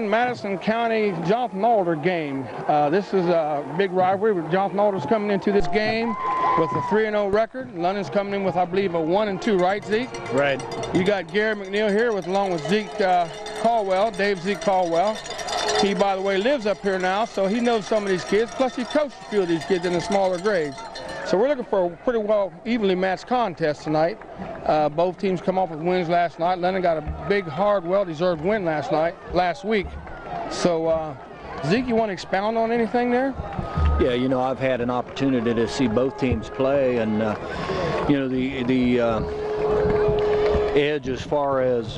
Madison County Jonathan Alder game. This is a big rivalry. Jonathan Alder's coming into this game with a 3-0 record. London's coming in with, I believe, a 1-2, right, Zeke? Right. You got Gary McNeil here along with Zeke Caldwell, Dave Zeke Caldwell. He, by the way, lives up here now, so he knows some of these kids. Plus, he coached a few of these kids in the smaller grades. So we're looking for a pretty well evenly matched contest tonight. Both teams come off with wins last night. London got a big, hard, well-deserved win last week. So, Zeke, you want to expound on anything there? Yeah, you know, I've had an opportunity to see both teams play, and you know, the edge as far as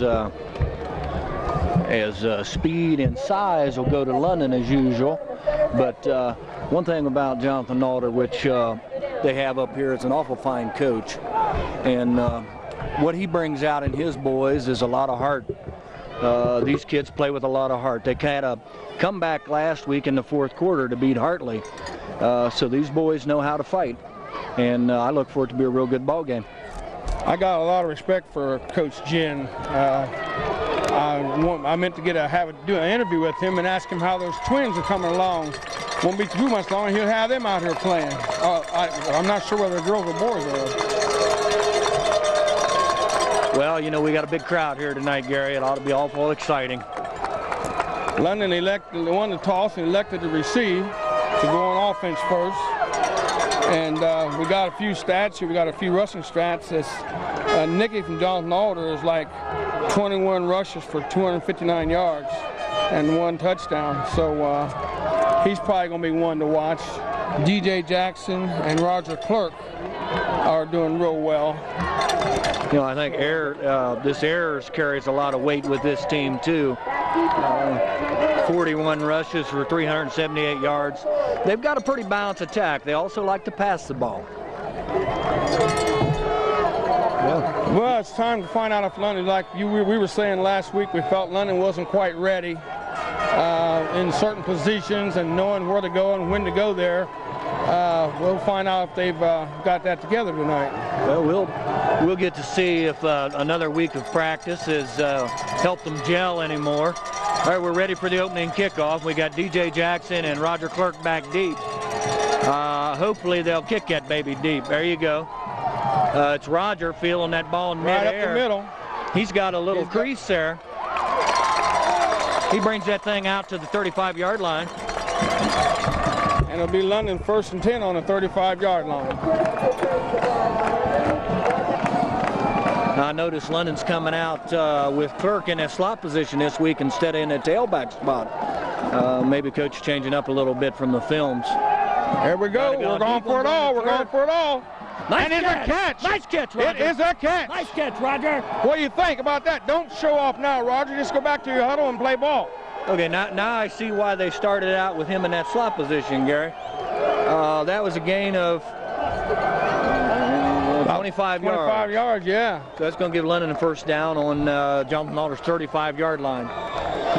speed and size will go to London as usual. But one thing about Jonathan Alder, which they have up here, is an awful fine coach, and what he brings out in his boys is a lot of heart. These kids play with a lot of heart. They kind of come back last week in the fourth quarter to beat Hartley, so these boys know how to fight, and I look for it to be a real good ball game. I got a lot of respect for Coach Jen. I meant to do an interview with him and ask him how those twins are coming along. Won't be too much longer. He'll have them out here playing. I'm not sure whether girls or boys are. Well, you know, we got a big crowd here tonight, Gary. It ought to be awful exciting. London won the toss and elected to receive, to go on offense first. And we got a few stats here. We got a few rushing stats. Nicky from Jonathan Alder is like 21 rushes for 259 yards and 1 touchdown. So he's probably going to be one to watch. DJ Jackson and Roger Clerk are doing real well. You know, I think this Ayers carries a lot of weight with this team too. 41 rushes for 378 yards. They've got a pretty balanced attack. They also like to pass the ball. Yeah. Well, it's time to find out if London, like we were saying last week, we felt London wasn't quite ready in certain positions and knowing where to go and when to go there. We'll find out if they've got that together tonight. Well, we'll get to see if another week of practice has helped them gel anymore. All right, we're ready for the opening kickoff. We got DJ Jackson and Roger Clerk back deep. Hopefully they'll kick that baby deep. There you go. It's Roger feeling that ball in midair. Right up the middle. He's got a little crease there. He brings that thing out to the 35-yard line. And it'll be London 1st and 10 on the 35-yard line. I noticed London's coming out with Clerk in a slot position this week instead of in a tailback spot. Maybe coach changing up a little bit from the films. There we go. We're going for it all. We're going for it all. Nice and catch. It's a catch. Nice catch, Roger. It is a catch. Nice catch, Roger. What do you think about that? Don't show off now, Roger. Just go back to your huddle and play ball. Okay, now I see why they started out with him in that slot position, Gary. That was a gain of 25 yards. 25 yards, yeah. So that's going to give London a first down on Jonathan Alder's 35-yard line.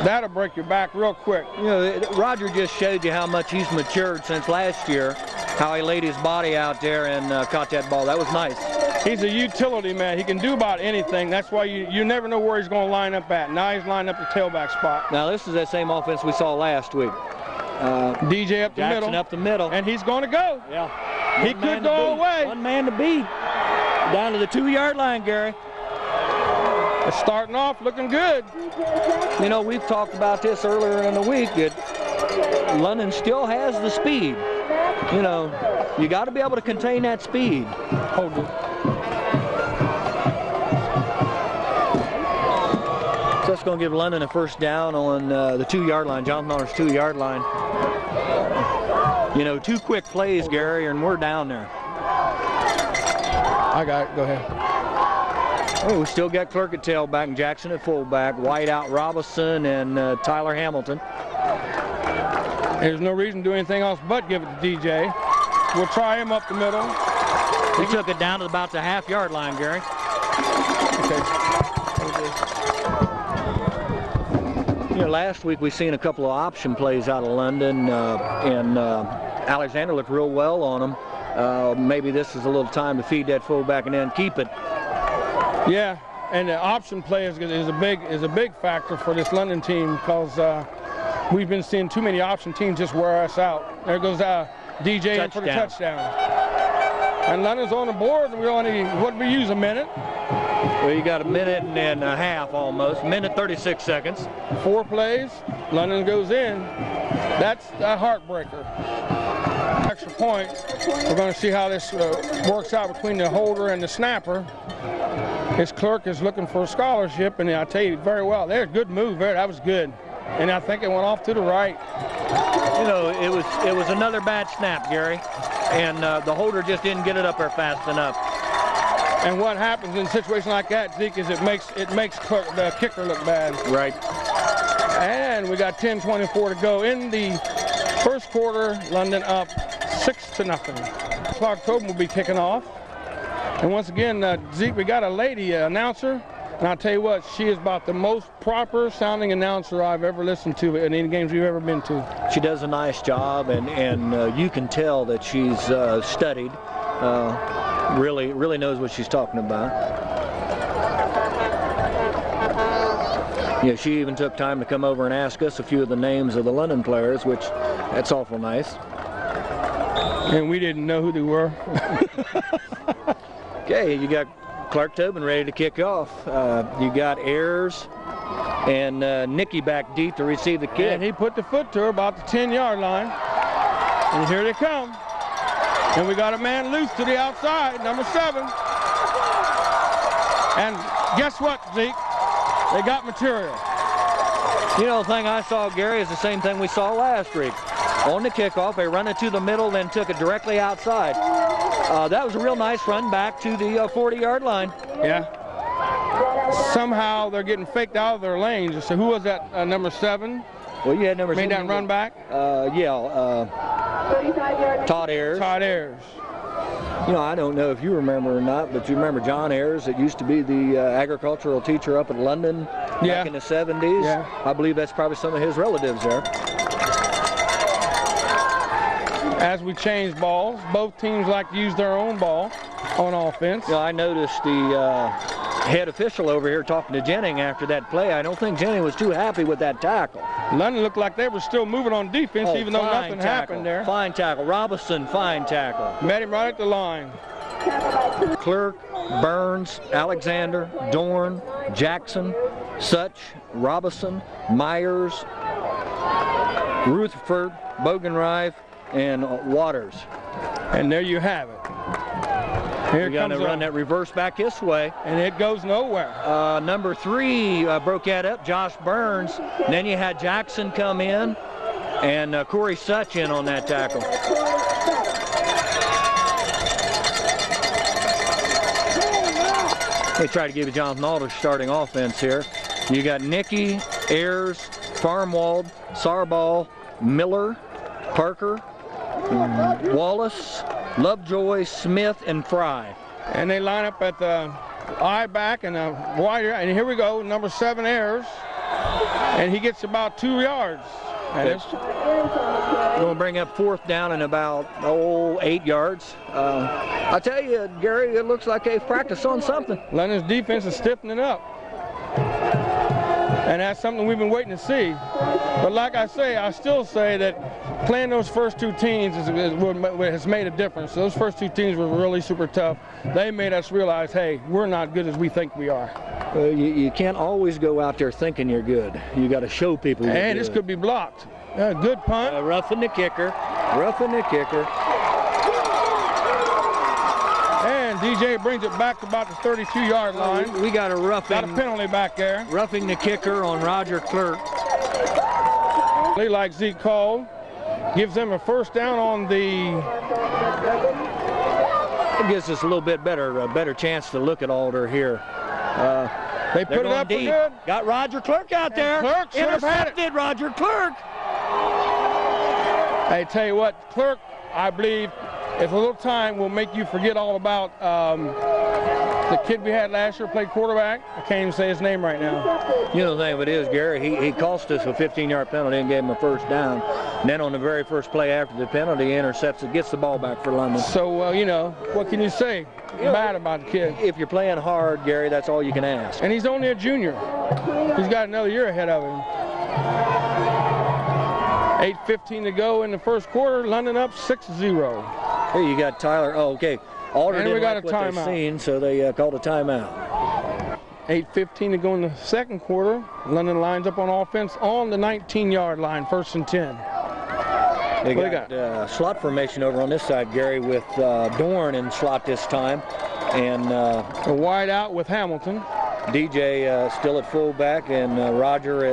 That'll break your back real quick. You know, Roger just showed you how much he's matured since last year, how he laid his body out there and caught that ball. That was nice. He's a utility man. He can do about anything. That's why you never know where he's going to line up at. Now he's lined up the tailback spot. Now this is that same offense we saw last week. DJ up the Jackson middle. up the middle. And he's going to go. Yeah. He could go all the way. One man to beat. Down to the 2-yard line, Gary. It's starting off looking good. You know, we've talked about this earlier in the week that London still has the speed. You know, you got to be able to contain that speed. Hold it. So that's going to give London a first down on the 2-yard line, Jonathan Alder's 2-yard line. You know, 2 quick plays, Gary, and we're down there. I got it. Go ahead. Oh, we still got Clerk at tailback and Jackson at fullback, White out Robinson and Tyler Hamilton. There's no reason to do anything else but give it to DJ. We'll try him up the middle. He took it down to about the half-yard line, Gary. Okay. You know, last week we seen a couple of option plays out of London, and Alexander looked real well on them. Maybe this is a little time to feed that fullback and then keep it. Yeah, and the option play is a big factor for this London team because we've been seeing too many option teams just wear us out. There goes DJ in for the touchdown. And London's on the board. We only, what did we use, a minute? Well, you got a minute and a half almost, minute 36 seconds. 4 plays, London goes in. That's a heartbreaker. Extra point. We're going to see how this works out between the holder and the snapper. His clerk is looking for a scholarship, and I tell you very well, there's a good move there. That was good. And I think it went off to the right. You know, it was another bad snap, Gary, and the holder just didn't get it up there fast enough. And what happens in a situation like that, Zeke, is it makes the kicker look bad. Right. And we got 10:24 to go in the first quarter. London up 6-0. Clark Tobin will be kicking off. And once again, Zeke, we got a lady announcer. And I'll tell you what, she is about the most proper sounding announcer I've ever listened to in any games we've ever been to. She does a nice job, and you can tell that she's studied. Really knows what she's talking about. Yeah, she even took time to come over and ask us a few of the names of the London players, which that's awful nice. And we didn't know who they were. Okay, you got Clark Tobin ready to kick off. You got Ayers and Nicky back deep to receive the kick. And he put the foot to her about the 10-yard line. And here they come. And we got a man loose to the outside, number 7. And guess what, Zeke? They got material. You know, the thing I saw, Gary, is the same thing we saw last week. On the kickoff, they run it to the middle, then took it directly outside. That was a real nice run back to the 40-yard line. Yeah. Somehow they're getting faked out of their lanes. So who was that, number 7? Well, you had number 7. Made that run back? Todd Ayers. Todd Ayers. You know, I don't know if you remember or not, but you remember John Ayers that used to be the agricultural teacher up in London back in the 70s? Yeah. I believe that's probably some of his relatives there. As we change balls, both teams like to use their own ball on offense. You know, I noticed the head official over here talking to Jennings after that play. I don't think Jennings was too happy with that tackle. London looked like they were still moving on defense, even though nothing happened there. Fine tackle. Robinson, fine tackle. Met him right at the line. Clerk, Burns, Alexander, Dorn, Jackson, Such, Robinson, Myers, Rutherford, Bogenreif, and Waters. And there you have it. Here We're going to run that reverse back this way. And it goes nowhere. Number 3 broke that up, Josh Burns. And then you had Jackson come in and Corey Such in on that tackle. They try to give you Jonathan Alder starting offense here. You got Nicky, Ayers, Farmwald, Sarball, Miller, Parker, Wallace, Lovejoy, Smith, and Fry. And they line up at the I back and the wider. And here we go, number 7 Ayers. And he gets about 2 yards. We're going to bring up 4th down in about 8 yards. I tell you, Gary, it looks like they've practiced on something. London's defense is stiffening up. And that's something we've been waiting to see. But like I say, I still say that playing those first 2 teams has made a difference. Those first 2 teams were really super tough. They made us realize, hey, we're not good as we think we are. You can't always go out there thinking you're good. You got to show people you're good. And this could be blocked. Good punt. Roughing the kicker. Roughing the kicker. And DJ brings it back to about the 32-yard line. We got a roughing. Got a penalty back there. Roughing the kicker on Roger Clerk. Like Zeke called, gives them a first down on the. It gives us a little bit better chance to look at Alder here. They put it up for good. Got Roger Clerk out there. Clerk should have had it. Roger Clerk. I tell you what, Clerk, I believe, if a little time will make you forget all about the kid we had last year, played quarterback. I can't even say his name right now. You know, the thing of it is, Gary, he cost us a 15-yard penalty and gave him a first down. And then on the very first play after the penalty, he intercepts it, gets the ball back for London. So, you know, what can you say bad about the kid? If you're playing hard, Gary, that's all you can ask. And he's only a junior. He's got another year ahead of him. 8:15 to go in the first quarter. London up 6-0. Here you got Tyler. Oh, okay. Alder And didn't we got like a what they timeout. seen, so they called a timeout. 8:15 to go in the second quarter. London lines up on offense on the 19-yard line, 1st and 10. They What got slot formation over on this side, Gary, with Dorn in slot this time, and A wide out with Hamilton. DJ still at fullback, and Roger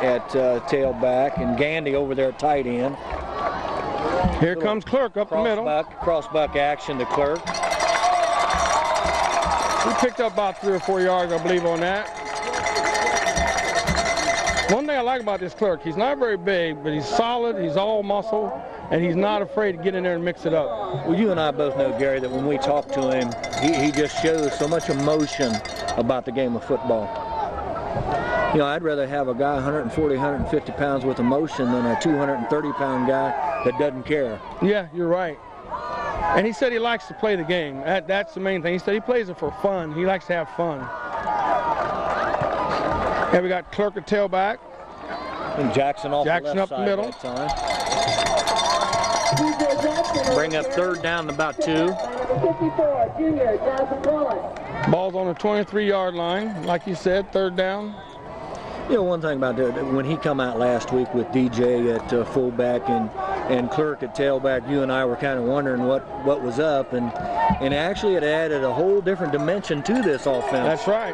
at tailback, and Gandy over there at tight end. Here comes Clerk up the middle. Cross-buck action to Clerk. He picked up about 3 or 4 yards, I believe, on that. One thing I like about this Clerk, he's not very big, but he's solid, he's all muscle, and he's not afraid to get in there and mix it up. Well, you and I both know, Gary, that when we talk to him, he just shows so much emotion about the game of football. You know, I'd rather have a guy 140, 150 pounds with emotion than a 230-pound guy that doesn't care. Yeah, you're right. And he said he likes to play the game. That's the main thing. He said he plays it for fun. He likes to have fun. And we got Clerk at tailback. And Jackson off the left Jackson up the side middle. that time. Bring up 3rd down and about 2. Ball's on the 23-yard line. Like you said, 3rd down. You know, one thing about that, when he come out last week with DJ at fullback and Clerk at tailback, you and I were kind of wondering what was up, and actually it added a whole different dimension to this offense. That's right.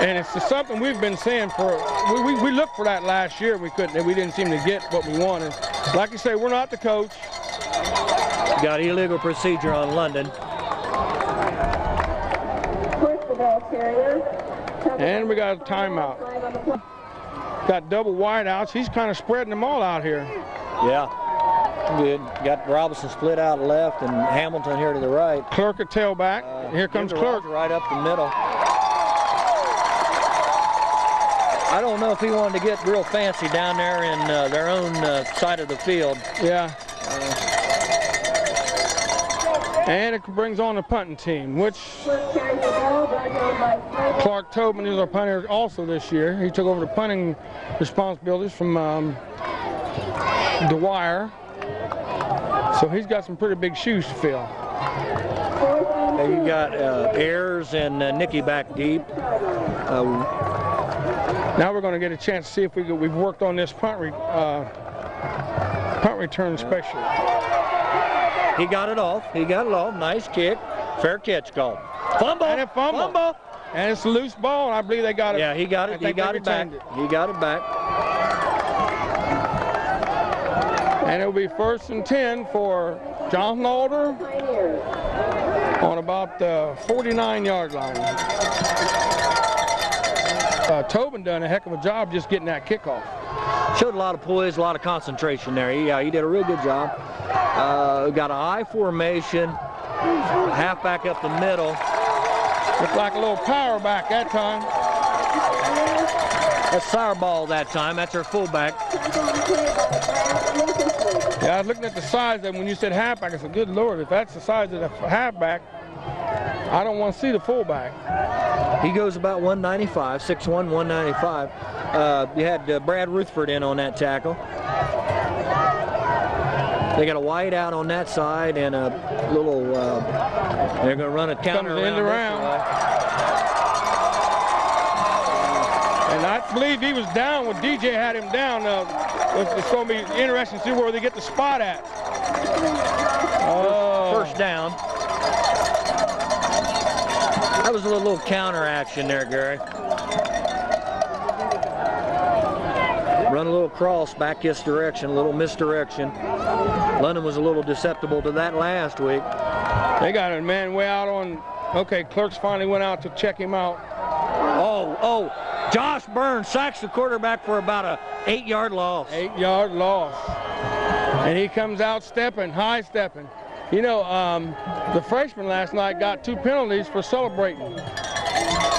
And it's just something we've been saying for, we looked for that last year, we didn't seem to get what we wanted. Like you say, we're not the coach. Got illegal procedure on London. And we got a timeout. Got double wideouts. He's kind of spreading them all out here. Yeah, good. Got Robinson split out left and Hamilton here to the right. Clerk at tailback. Here comes Clerk. Right up the middle. I don't know if he wanted to get real fancy down there in their own side of the field. Yeah. And it brings on the punting team, which Clark Tobin is our punter also this year. He took over the punting responsibilities from Dwyer. So he's got some pretty big shoes to fill. You got Ayers and Nicky back deep. Now we're going to get a chance to see if we've worked on this punt return special. He got it off. Nice kick. Fair catch call. Fumble. And a fumble. And it's a loose ball, and I believe they got it. Yeah, he got it. He got it back. He got it back. And it'll be 1st and 10 for Jonathan Alder on about the 49-yard line. Tobin done a heck of a job just getting that kickoff. Showed a lot of poise, a lot of concentration there. He did a real good job. Got an I formation, halfback up the middle. Looked like a little power back that time. That's Sauerball that time. That's her fullback. Yeah, I was looking at the size of them when you said halfback. I said, good Lord, if that's the size of the halfback, I don't want to see the fullback. He goes about 195, 6'1", 195. You had Brad Rutherford in on that tackle. They got a wide out on that side and a little, they're going to run a counter around. And I believe he was down when DJ had him down. It's going to be interesting to see where they get the spot at. First down. That was a little counter action there, Gary. Run a little cross back this direction, a little misdirection. London was a little deceptible to that last week. They got a man way out on, okay, Clerks finally went out to check him out. Oh, Josh Burns sacks the quarterback for about a 8-yard loss. 8-yard loss. And he comes out stepping, high stepping. You know, the freshman last night got 2 penalties for celebrating.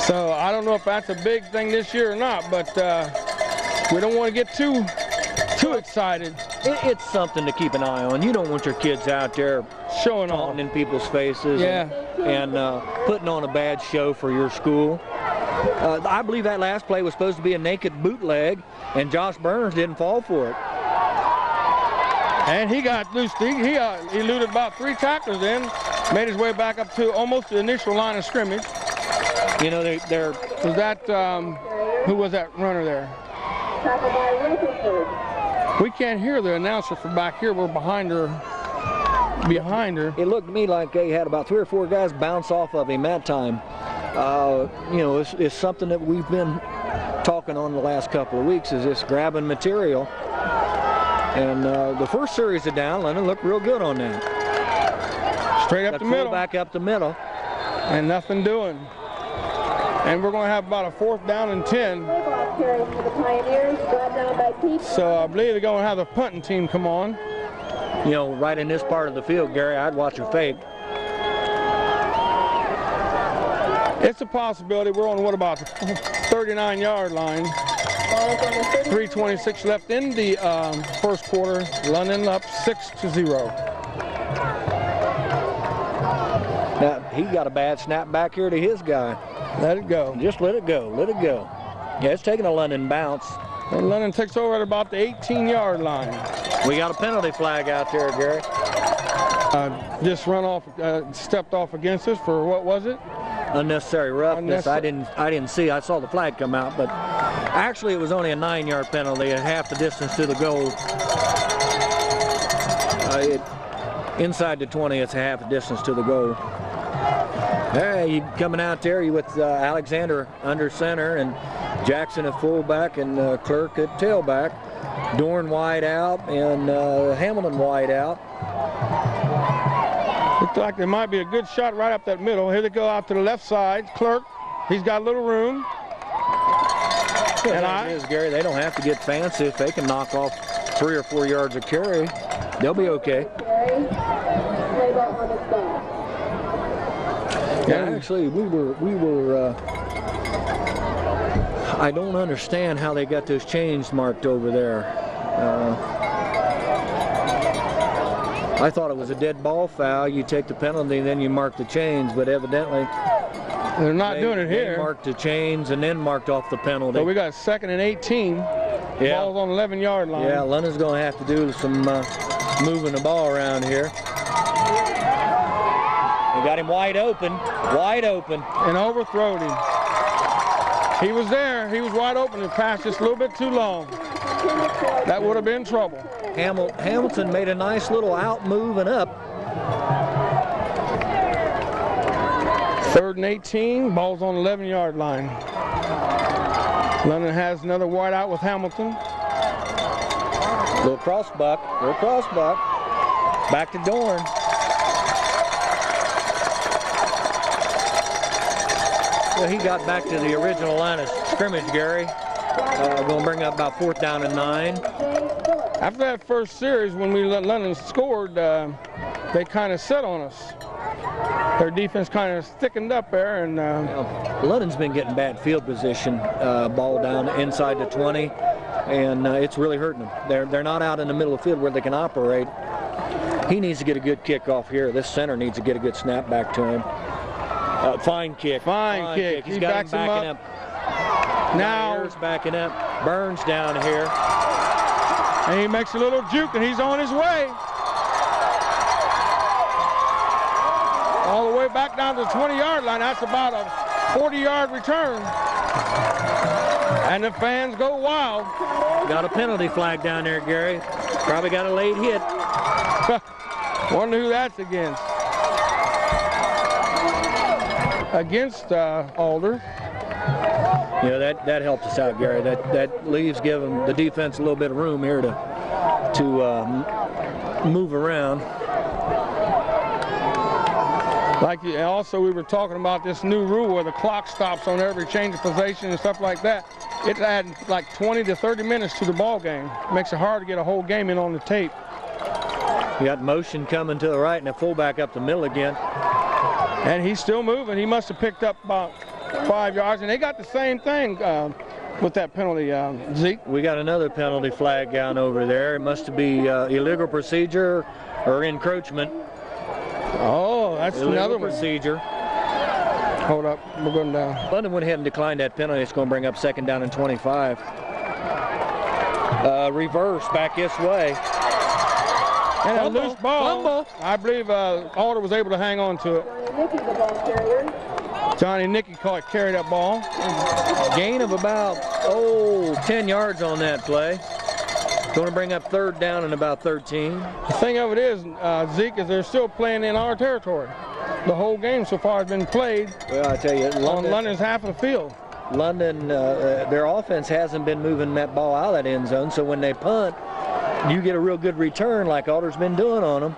So I don't know if that's a big thing this year or not, but we don't want to get too excited. It's something to keep an eye on. You don't want your kids out there showing off in people's faces, yeah, and putting on a bad show for your school. I believe that last play was supposed to be a naked bootleg, and Josh Burns didn't fall for it. And he got loose. He eluded about 3 tacklers then, made his way back up to almost the initial line of scrimmage. You know, they're was that, who was that runner there? We can't hear the announcer from back here. We're behind her. It looked to me like they had about 3 or 4 guys bounce off of him that time. You know, it's something that we've been talking on the last couple of weeks, is this grabbing material. And the first series of down, Lennon looked real good on that. Straight up the middle. Back up the middle. And nothing doing. And we're going to have about a 4th down and 10. So I believe they're going to have the punting team come on. You know, right in this part of the field, Gary, I'd watch a fake. It's a possibility. We're on, what, about the 39-yard line. 3:26 left in the first quarter. London up 6-0. Now, he got a bad snap back here to his guy. Let it go. Just let it go. Let it go. Yeah, it's taking a London bounce. And London takes over at about the 18-yard line. We got a penalty flag out there, Gary. Just run off, stepped off against us for, what was it? Unnecessary roughness. I didn't see. I saw the flag come out, but actually it was only a 9-yard penalty at half the distance to the goal. Inside the 20, it's a half the distance to the goal. Hey, you coming out there, you with Alexander under center and Jackson at fullback and Clerk at tailback. Dorn wide out and Hamilton wide out. Looks like there might be a good shot right up that middle. Here they go out to the left side. Clerk, he's got a little room. And Gary, they don't have to get fancy. If they can knock off 3 or 4 yards of carry, they'll be okay. Yeah, actually, we were. I don't understand how they got those chains marked over there. I thought it was a dead ball foul. You take the penalty, then you mark the chains, but evidently they're not doing it here. They marked the chains and then marked off the penalty. So we got 2nd and 18. Yeah. Ball's on the 11-yard line. Yeah, London's going to have to do some moving the ball around here. They got him wide open, and overthrowed him. He was there. He was wide open and passed just a little bit too long. That would have been trouble. Hamilton made a nice little out move and up. 3rd and 18. Ball's on the 11-yard line. London has another wide out with Hamilton. Little cross buck. Back to Dorn. Well, he got back to the original line of scrimmage, Gary. Going to bring up about 4th down and 9. After that first series, when London scored, they kind of set on us. Their defense kind of thickened up there, and London's been getting bad field position, ball down inside the 20, and it's really hurting them. They're not out in the middle of the field where they can operate. He needs to get a good kickoff here. This center needs to get a good snap back to him. Fine kick. Fine kick. He's got him backing up. Now Ayers backing up. Burns down here. And he makes a little juke, and he's on his way. All the way back down to the 20-yard line. That's about a 40-yard return. And the fans go wild. Got a penalty flag down there, Gary. Probably got a late hit. Wonder who that's against. Against Alder. You know, that helps us out, Gary. That leaves giving the defense a little bit of room here to move around. Also, we were talking about this new rule where the clock stops on every change of possession and stuff like that. It adds like 20 to 30 minutes to the ball game. Makes it hard to get a whole game in on the tape. You got motion coming to the right and a fullback up the middle again. And he's still moving. He must have picked up about 5 yards. And they got the same thing with that penalty, Zeke. We got another penalty flag down over there. It must be illegal procedure or encroachment. Oh, that's another procedure. Hold up, we're going down. London went ahead and declined that penalty. It's going to bring up 2nd down and 25. Reverse back this way. And a loose ball. I believe Alder was able to hang on to it. Johnny Nicky carried that ball. Gain of about, 10 yards on that play. Going to bring up 3rd down and about 13. The thing of it is, Zeke, is they're still playing in our territory. The whole game so far has been played Well, I tell you, on London's half of the field. London, their offense hasn't been moving that ball out of that end zone, so when they punt, you get a real good return like Alder's been doing on them.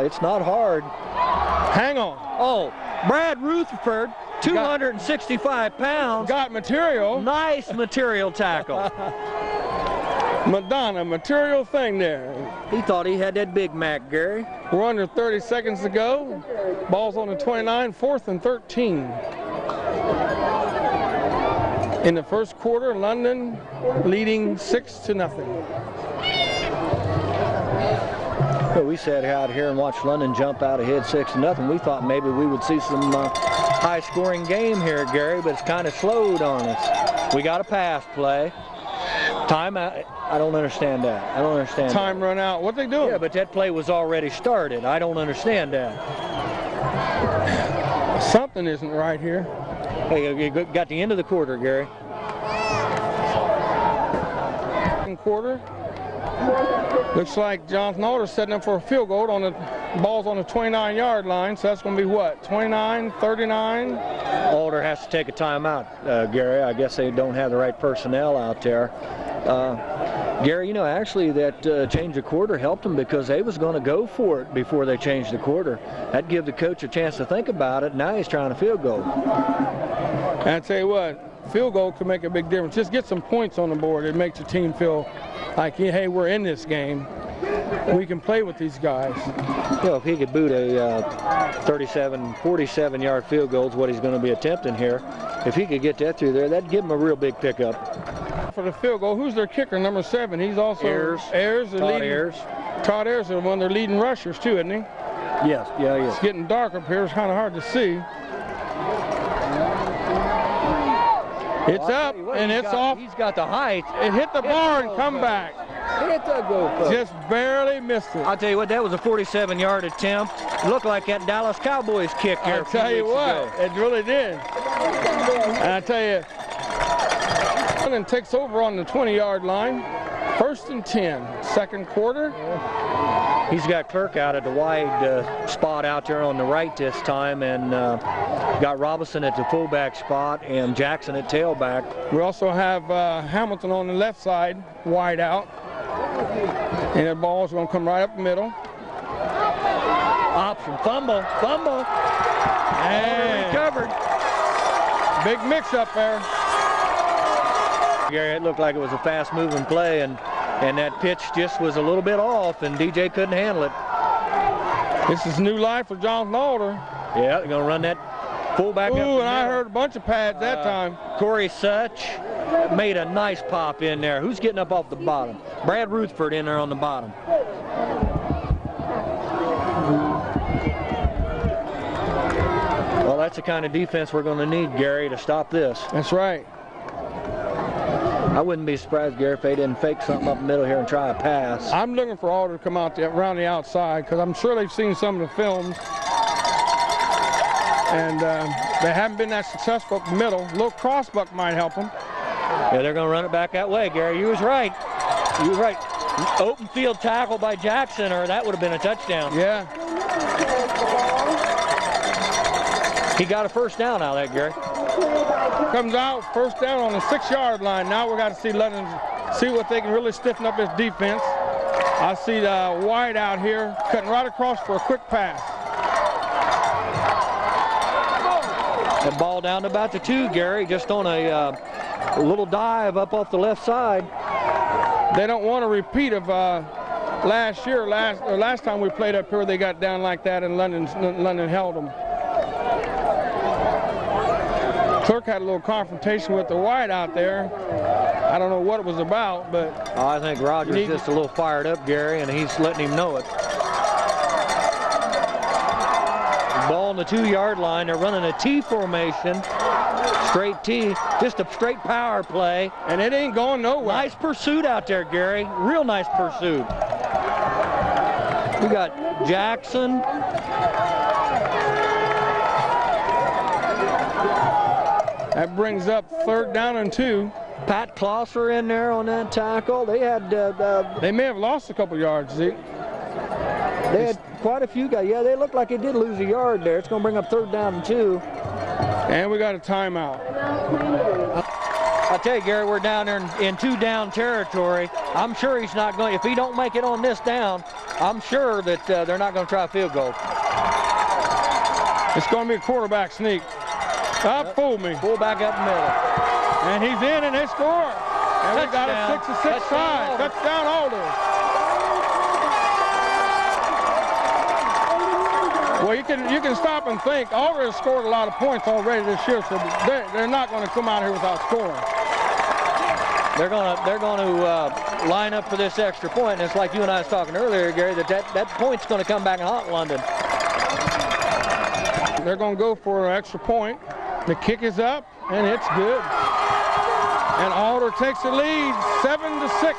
It's not hard. Hang on. Oh, Brad Rutherford, 265 pounds. Got material. Nice material tackle. Madonna, material thing there. He thought he had that Big Mac, Gary. We're under 30 seconds to go. Ball's on the 29, 4th and 13. In the first quarter, London leading 6-0. Well, we sat out here and watched London jump out ahead 6-0. We thought maybe we would see some high-scoring game here, Gary, but it's kind of slowed on us. We got a pass play. Timeout. I don't understand that. I don't understand. Time run out. What they doing? Yeah, but that play was already started. I don't understand that. Something isn't right here. Hey, you got the end of the quarter, Gary. Quarter. Looks like Jonathan Alder setting up for a field goal. On the ball's on the 29-yard line, so that's going to be what? 29, 39. Alder has to take a timeout, Gary. I guess they don't have the right personnel out there. Gary, you know, actually that change of quarter helped them because they was going to go for it before they changed the quarter. That give the coach a chance to think about it. Now he's trying to field goal. And I tell you what, field goal can make a big difference. Just get some points on the board. It makes your team feel like, hey, we're in this game. We can play with these guys. You know, if he could boot a 47-yard field goal is what he's going to be attempting here. If he could get that through there, that'd give him a real big pickup. For the field goal, who's their kicker, number 7? He's also Ayers. Todd Ayers. Todd Ayers is one of their leading rushers too, isn't he? Yes, yeah, he is. It's getting dark up here. It's kind of hard to see. It's up, and it's off. He's got the height. It hit the bar and come back. Hit the goal. Just barely missed it. I'll tell you what, that was a 47-yard attempt. It looked like that Dallas Cowboys kick here. I'll tell you what, it really did. And I tell you, London takes over on the 20-yard line. 1st and 10, second quarter. He's got Clerk out at the wide spot out there on the right this time, and got Robinson at the fullback spot and Jackson at tailback. We also have Hamilton on the left side, wide out. And the ball's going to come right up the middle. Option, fumble. And recovered. Big mix-up there. Gary, it looked like it was a fast-moving play, and that pitch just was a little bit off, and DJ couldn't handle it. This is new life for Jonathan Alder. Yeah, they're going to run that fullback up the Ooh, and I middle. heard a bunch of pads that time. Corey Such made a nice pop in there. Who's getting up off the bottom? Brad Rutherford in there on the bottom. Well, that's the kind of defense we're going to need, Gary, to stop this. That's right. I wouldn't be surprised, Gary, if they didn't fake something up the middle here and try a pass. I'm looking for Alder to come out around the outside because I'm sure they've seen some of the films. And they haven't been that successful up the middle. A little crossbuck might help them. Yeah, they're going to run it back that way, Gary. You was right. Open field tackle by Jackson, or that would have been a touchdown. Yeah. He got a first down out of that, Gary. Comes out, first down on the 6-yard line. Now we got to see London, see what they can really stiffen up this defense. I see the wide out here, cutting right across for a quick pass. The ball down to about the 2, Gary, just on a little dive up off the left side. They don't want a repeat of last time we played up here. They got down like that, and London held them. Clerk had a little confrontation with the wide out there. I don't know what it was about, but I think Rogers just a little fired up, Gary, and he's letting him know it. Ball on the 2-yard line. They're running a T formation. Straight T, just a straight power play. And it ain't going nowhere. Nice pursuit out there, Gary. Real nice pursuit. We got Jackson. That brings up 3rd down and 2. Pat Klosser in there on that tackle. They had they may have lost a couple yards, Zeke. They had quite a few guys. Yeah, they looked like they did lose a yard there. It's going to bring up 3rd down and 2. And we got a timeout. I tell you, Gary, we're down there in 2-down territory. I'm sure he's not going. If he don't make it on this down, I'm sure that they're not going to try a field goal. It's going to be a quarterback sneak. Fooled me. Fullback up the middle. And he's in and they score. And we got a 6-6 tie. Touchdown, Alder. Well, you can stop and think. Alder has scored a lot of points already this year, so they're not going to come out here without scoring. They're going to line up for this extra point, and it's like you and I was talking earlier, Gary, that point's going to come back and haunt London. They're going to go for an extra point. The kick is up, and it's good. And Alder takes the lead, 7-6,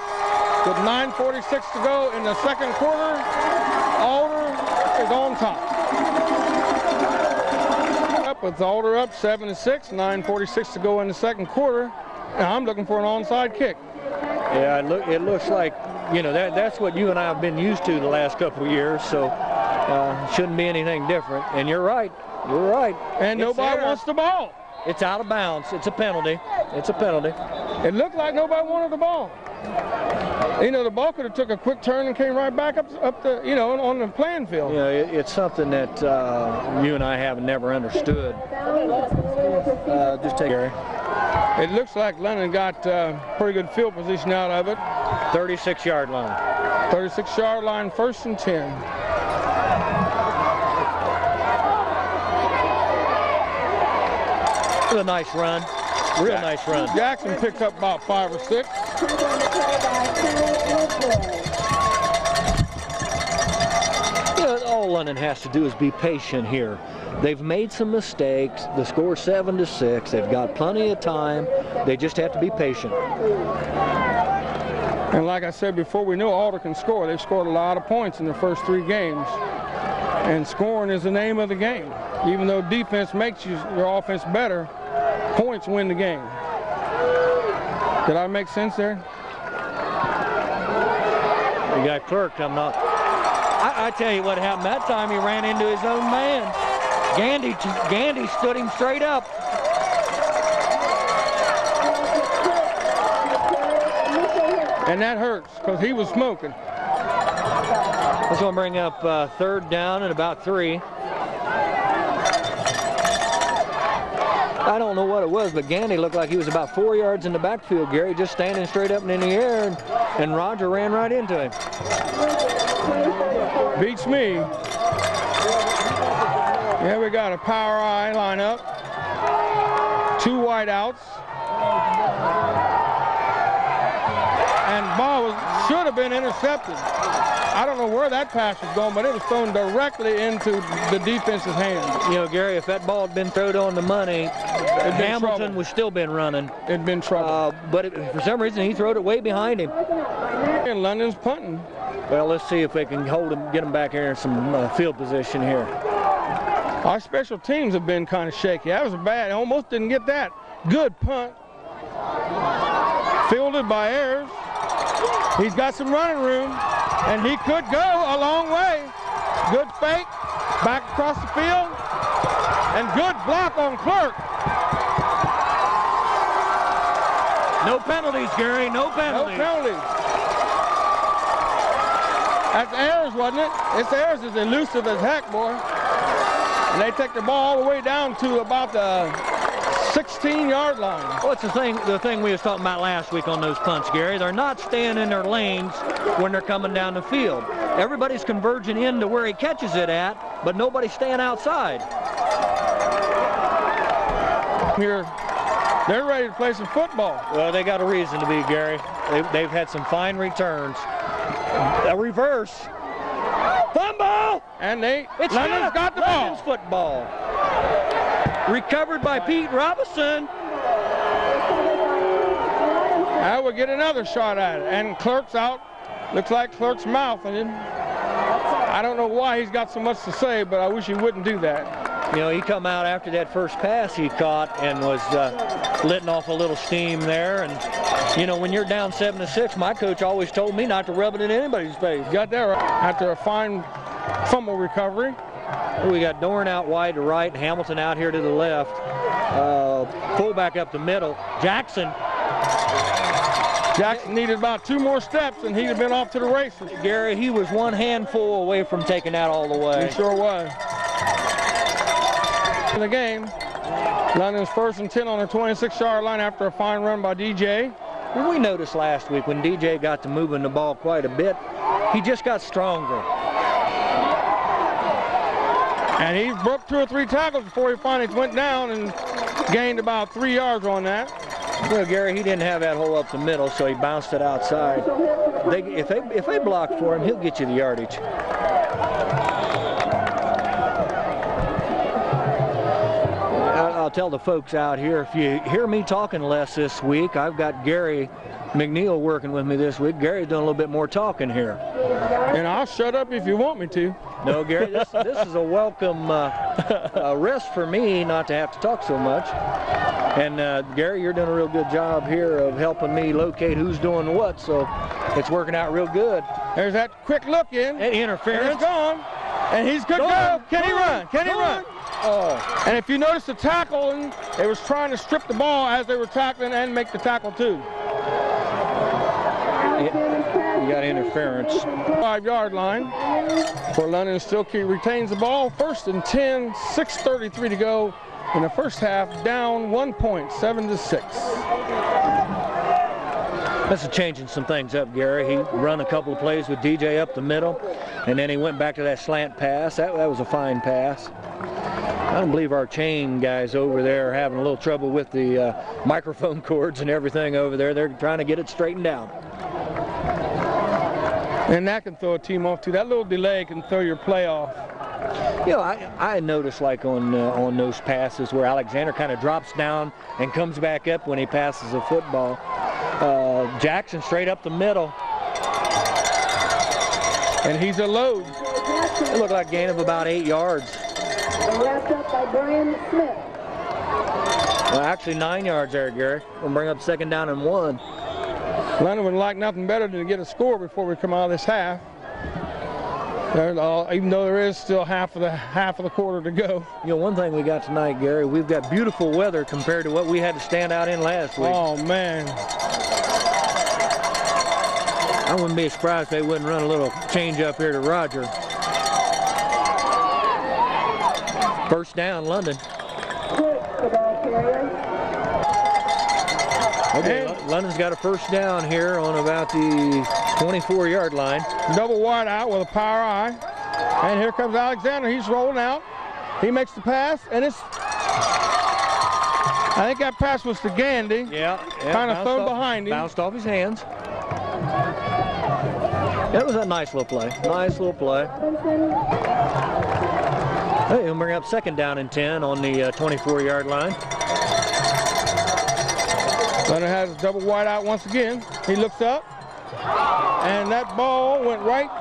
with 9:46 to go in the second quarter. Alder is on top. With Alder up 7-6, 9:46 to go in the second quarter. And I'm looking for an onside kick. Yeah, it looks like, you know, that's what you and I have been used to the last couple of years, so shouldn't be anything different. And you're right. You're right. And nobody wants the ball. It's out of bounds. It's a penalty. It's a penalty. It looked like nobody wanted the ball. You know, the ball could have took a quick turn and came right back up the, you know, on the playing field. You know, it's something that you and I have never understood. Just take Gary. It looks like London got pretty good field position out of it. 36-yard line. 36-yard line, 1st and 10. A nice run. Real nice run. Jackson picked up about 5 or 6. You know, all London has to do is be patient here. They've made some mistakes. The score's 7-6. They've got plenty of time. They just have to be patient. And like I said before, we know Alder can score. They've scored a lot of points in the first 3 games. And scoring is the name of the game. Even though defense makes your offense better, points win the game. Did I make sense there? You got Clerk coming up. I tell you what happened that time. He ran into his own man. Gandy stood him straight up. And that hurts because he was smoking. That's going to bring up 3rd down and about 3. I don't know what it was, but Gandy looked like he was about 4 yards in the backfield, Gary, just standing straight up and in the air, and Roger ran right into him. Beats me. Yeah, we got a power I lineup. 2 wide outs. And ball should have been intercepted. I don't know where that pass was going, but it was thrown directly into the defense's hands. You know, Gary, if that ball had been thrown on the money, Hamilton would still been running. It'd been trouble. But for some reason, he threw it way behind him. And London's punting. Well, let's see if they can hold him, get him back here in some field position here. Our special teams have been kind of shaky. That was bad. Almost didn't get that. Good punt. Fielded by Ayers. He's got some running room, and he could go a long way. Good fake, back across the field, and good block on Clerk. No penalties, Gary, no penalties. No penalties. That's Ayers, wasn't it? It's Ayers is elusive as heck, boy. And they take the ball all the way down to about the 16-yard line. Well, it's the thing we was talking about last week on those punts, Gary. They're not staying in their lanes when they're coming down the field. Everybody's converging into where he catches it at, but nobody's staying outside. Here, they're ready to play some football. Well, they got a reason to be, Gary. They've had some fine returns. A reverse. Fumble! And London's got the ball. London's football. Recovered by Pete Robinson. I will get another shot at it. And Clerk's out. Looks like Clerk's mouthing him. I don't know why he's got so much to say, but I wish he wouldn't do that. You know, he come out after that first pass he caught and was letting off a little steam there. And, you know, when you're down 7-6, my coach always told me not to rub it in anybody's face. Got that right. After a fine fumble recovery. We got Dorn out wide to right, Hamilton out here to the left. Fullback up the middle. Jackson needed about 2 more steps and he'd have been off to the races. Gary, he was one handful away from taking that all the way. He sure was. In the game, London's 1st and 10 on the 26-yard line after a fine run by DJ. Well, we noticed last week when DJ got to moving the ball quite a bit, he just got stronger. And he broke 2 or 3 tackles before he finally went down and gained about 3 yards on that. Well, Gary, he didn't have that hole up the middle, so he bounced it outside. If they block for him, he'll get you the yardage. I'll tell the folks out here, if you hear me talking less this week, I've got Gary McNeil working with me this week. Gary's doing a little bit more talking here. And I'll shut up if you want me to. No, Gary, this is a welcome rest for me not to have to talk so much. And Gary, you're doing a real good job here of helping me locate who's doing what, so it's working out real good. There's that quick look in. And interference. And it's gone. And he's good to go. Can he run? Can he run? Oh. And if you notice the tackling, they was trying to strip the ball as they were tackling and make the tackle too. You got interference. 5-yard line for London. Still retains the ball. 1st and 10, 6:33 to go in the first half. Down 1 point, 7-6. This is changing some things up, Gary. He run a couple of plays with DJ up the middle, and then he went back to that slant pass. That was a fine pass. I don't believe our chain guys over there are having a little trouble with the microphone cords and everything over there. They're trying to get it straightened out. And that can throw a team off too. That little delay can throw your play off. You know, I noticed like on those passes where Alexander kind of drops down and comes back up when he passes the football. Jackson straight up the middle. And he's a load. It looked like a gain of about 8 yards. Wrapped up by Brian Smith. Well, actually 9 yards there, Gary. We'll bring up 2nd down and 1. London would like nothing better than to get a score before we come out of this half. Even though there is still half of the quarter to go. You know, one thing we got tonight, Gary, we've got beautiful weather compared to what we had to stand out in last week. Oh man. I wouldn't be surprised if they wouldn't run a little change up here to Roger. 1st down, London. Okay, London's got a 1st down here on about the 24-yard line. Double wide out with a power eye. And here comes Alexander. He's rolling out. He makes the pass, and it's... I think that pass was to Gandy. Yeah. Kind of thrown behind him. Bounced off his hands. That was a nice little play. Nice little play. Hey, he'll bring up 2nd down and 10 on the 24-yard line. London has a double wide out once again. He looks up, and that ball went right.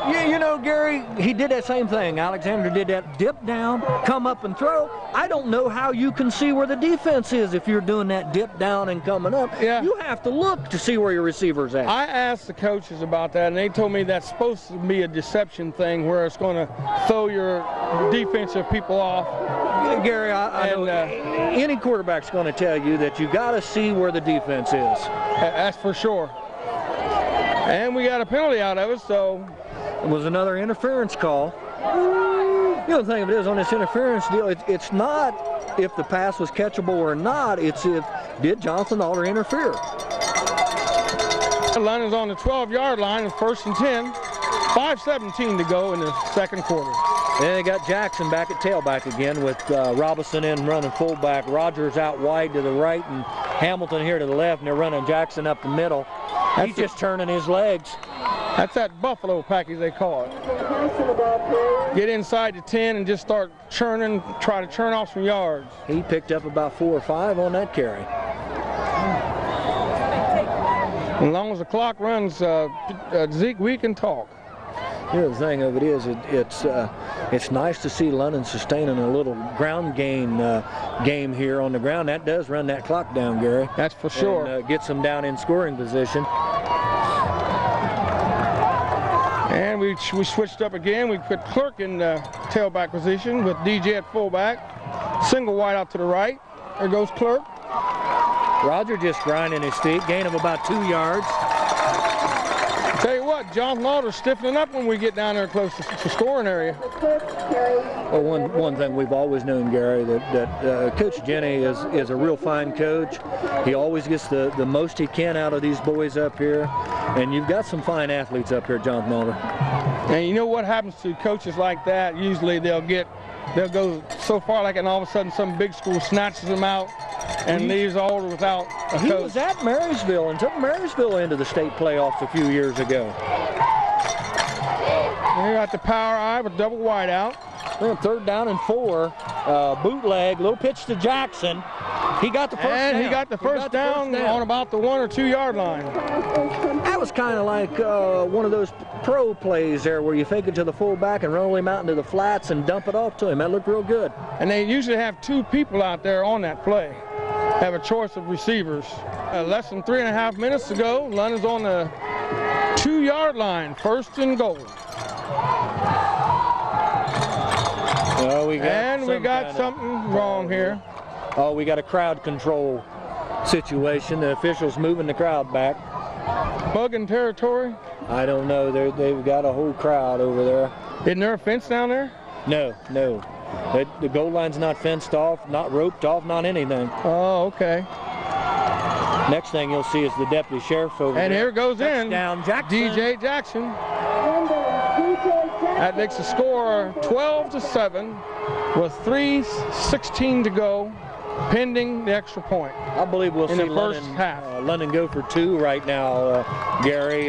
Yeah, you know, Gary, he did that same thing. Alexander did that dip down, come up and throw. I don't know how you can see where the defense is if you're doing that dip down and coming up. Yeah. You have to look to see where your receiver's at. I asked the coaches about that, and they told me that's supposed to be a deception thing where it's going to throw your defensive people off. Gary, I know any quarterback's going to tell you that you got to see where the defense is. That's for sure. And we got a penalty out of it, so... It was another interference call. The other thing of it is, on this interference deal, it's not if the pass was catchable or not, it's if did Jonathan Alder interfere. London's on the 12-yard line, 1st and 10. 5:17 to go in the 2nd quarter. And they got Jackson back at tailback again with Robinson in running fullback. Rogers out wide to the right and Hamilton here to the left, and they're running Jackson up the middle. He's just turning his legs. That's that buffalo package they call it. Get inside the 10 and just start churning, try to churn off some yards. He picked up about 4 or 5 on that carry. As long as the clock runs, Zeke, we can talk. You know, the thing of it is, it's nice to see London sustaining a little ground game here on the ground. That does run that clock down, Gary. That's for sure. And, gets them down in scoring position. And we switched up again. We put Clerk in tailback position with DJ at fullback. Single wide out to the right. There goes Clerk. Roger just grinding his feet, gain of about 2 yards. Tell you what, Jonathan Alder stiffening up when we get down there close to scoring area. Well, one thing we've always known, Gary, that Coach Jenny is a real fine coach. He always gets the most he can out of these boys up here, and you've got some fine athletes up here, Jonathan Alder. And you know what happens to coaches like that? Usually they'll go so far, like, and all of a sudden some big school snatches them out and leaves Alder without a coach. He was at Marysville and took Marysville into the state playoffs a few years ago. They got the power eye with double wide out. Well, 3rd down and 4. Bootleg, little pitch to Jackson. He got the first down. And he got the first down on about the 1 or 2 yard line. That was kind of like one of those pro plays there where you fake it to the fullback and roll him out into the flats and dump it off to him. That looked real good. And they usually have 2 people out there on that play. Have a choice of receivers. Less than 3.5 minutes to go. London's on the 2 yard line, 1st and goal. Oh, we got something wrong here. Oh, we got a crowd control situation. The officials moving the crowd back. Bugging territory? I don't know. They've got a whole crowd over there. Isn't there a fence down there? No. The goal line's not fenced off, not roped off, not anything. Oh, okay. Next thing you'll see is the deputy sheriff over there. And here goes Touchdown, Jackson. DJ Jackson. That makes the score 12-7 with 3:16 to go, pending the extra point. I believe we'll see the first half. London go for 2 right now, Gary.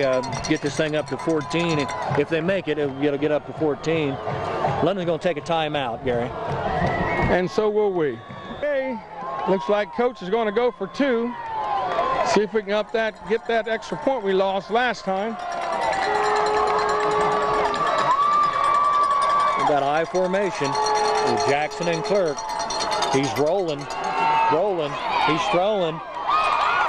Get this thing up to 14. If they make it, it'll get up to 14. London's going to take a timeout, Gary. And so will we. Okay, looks like Coach is going to go for 2. See if we can get that extra point we lost last time. We've got I formation with Jackson and Clerk. He's rolling, he's throwing.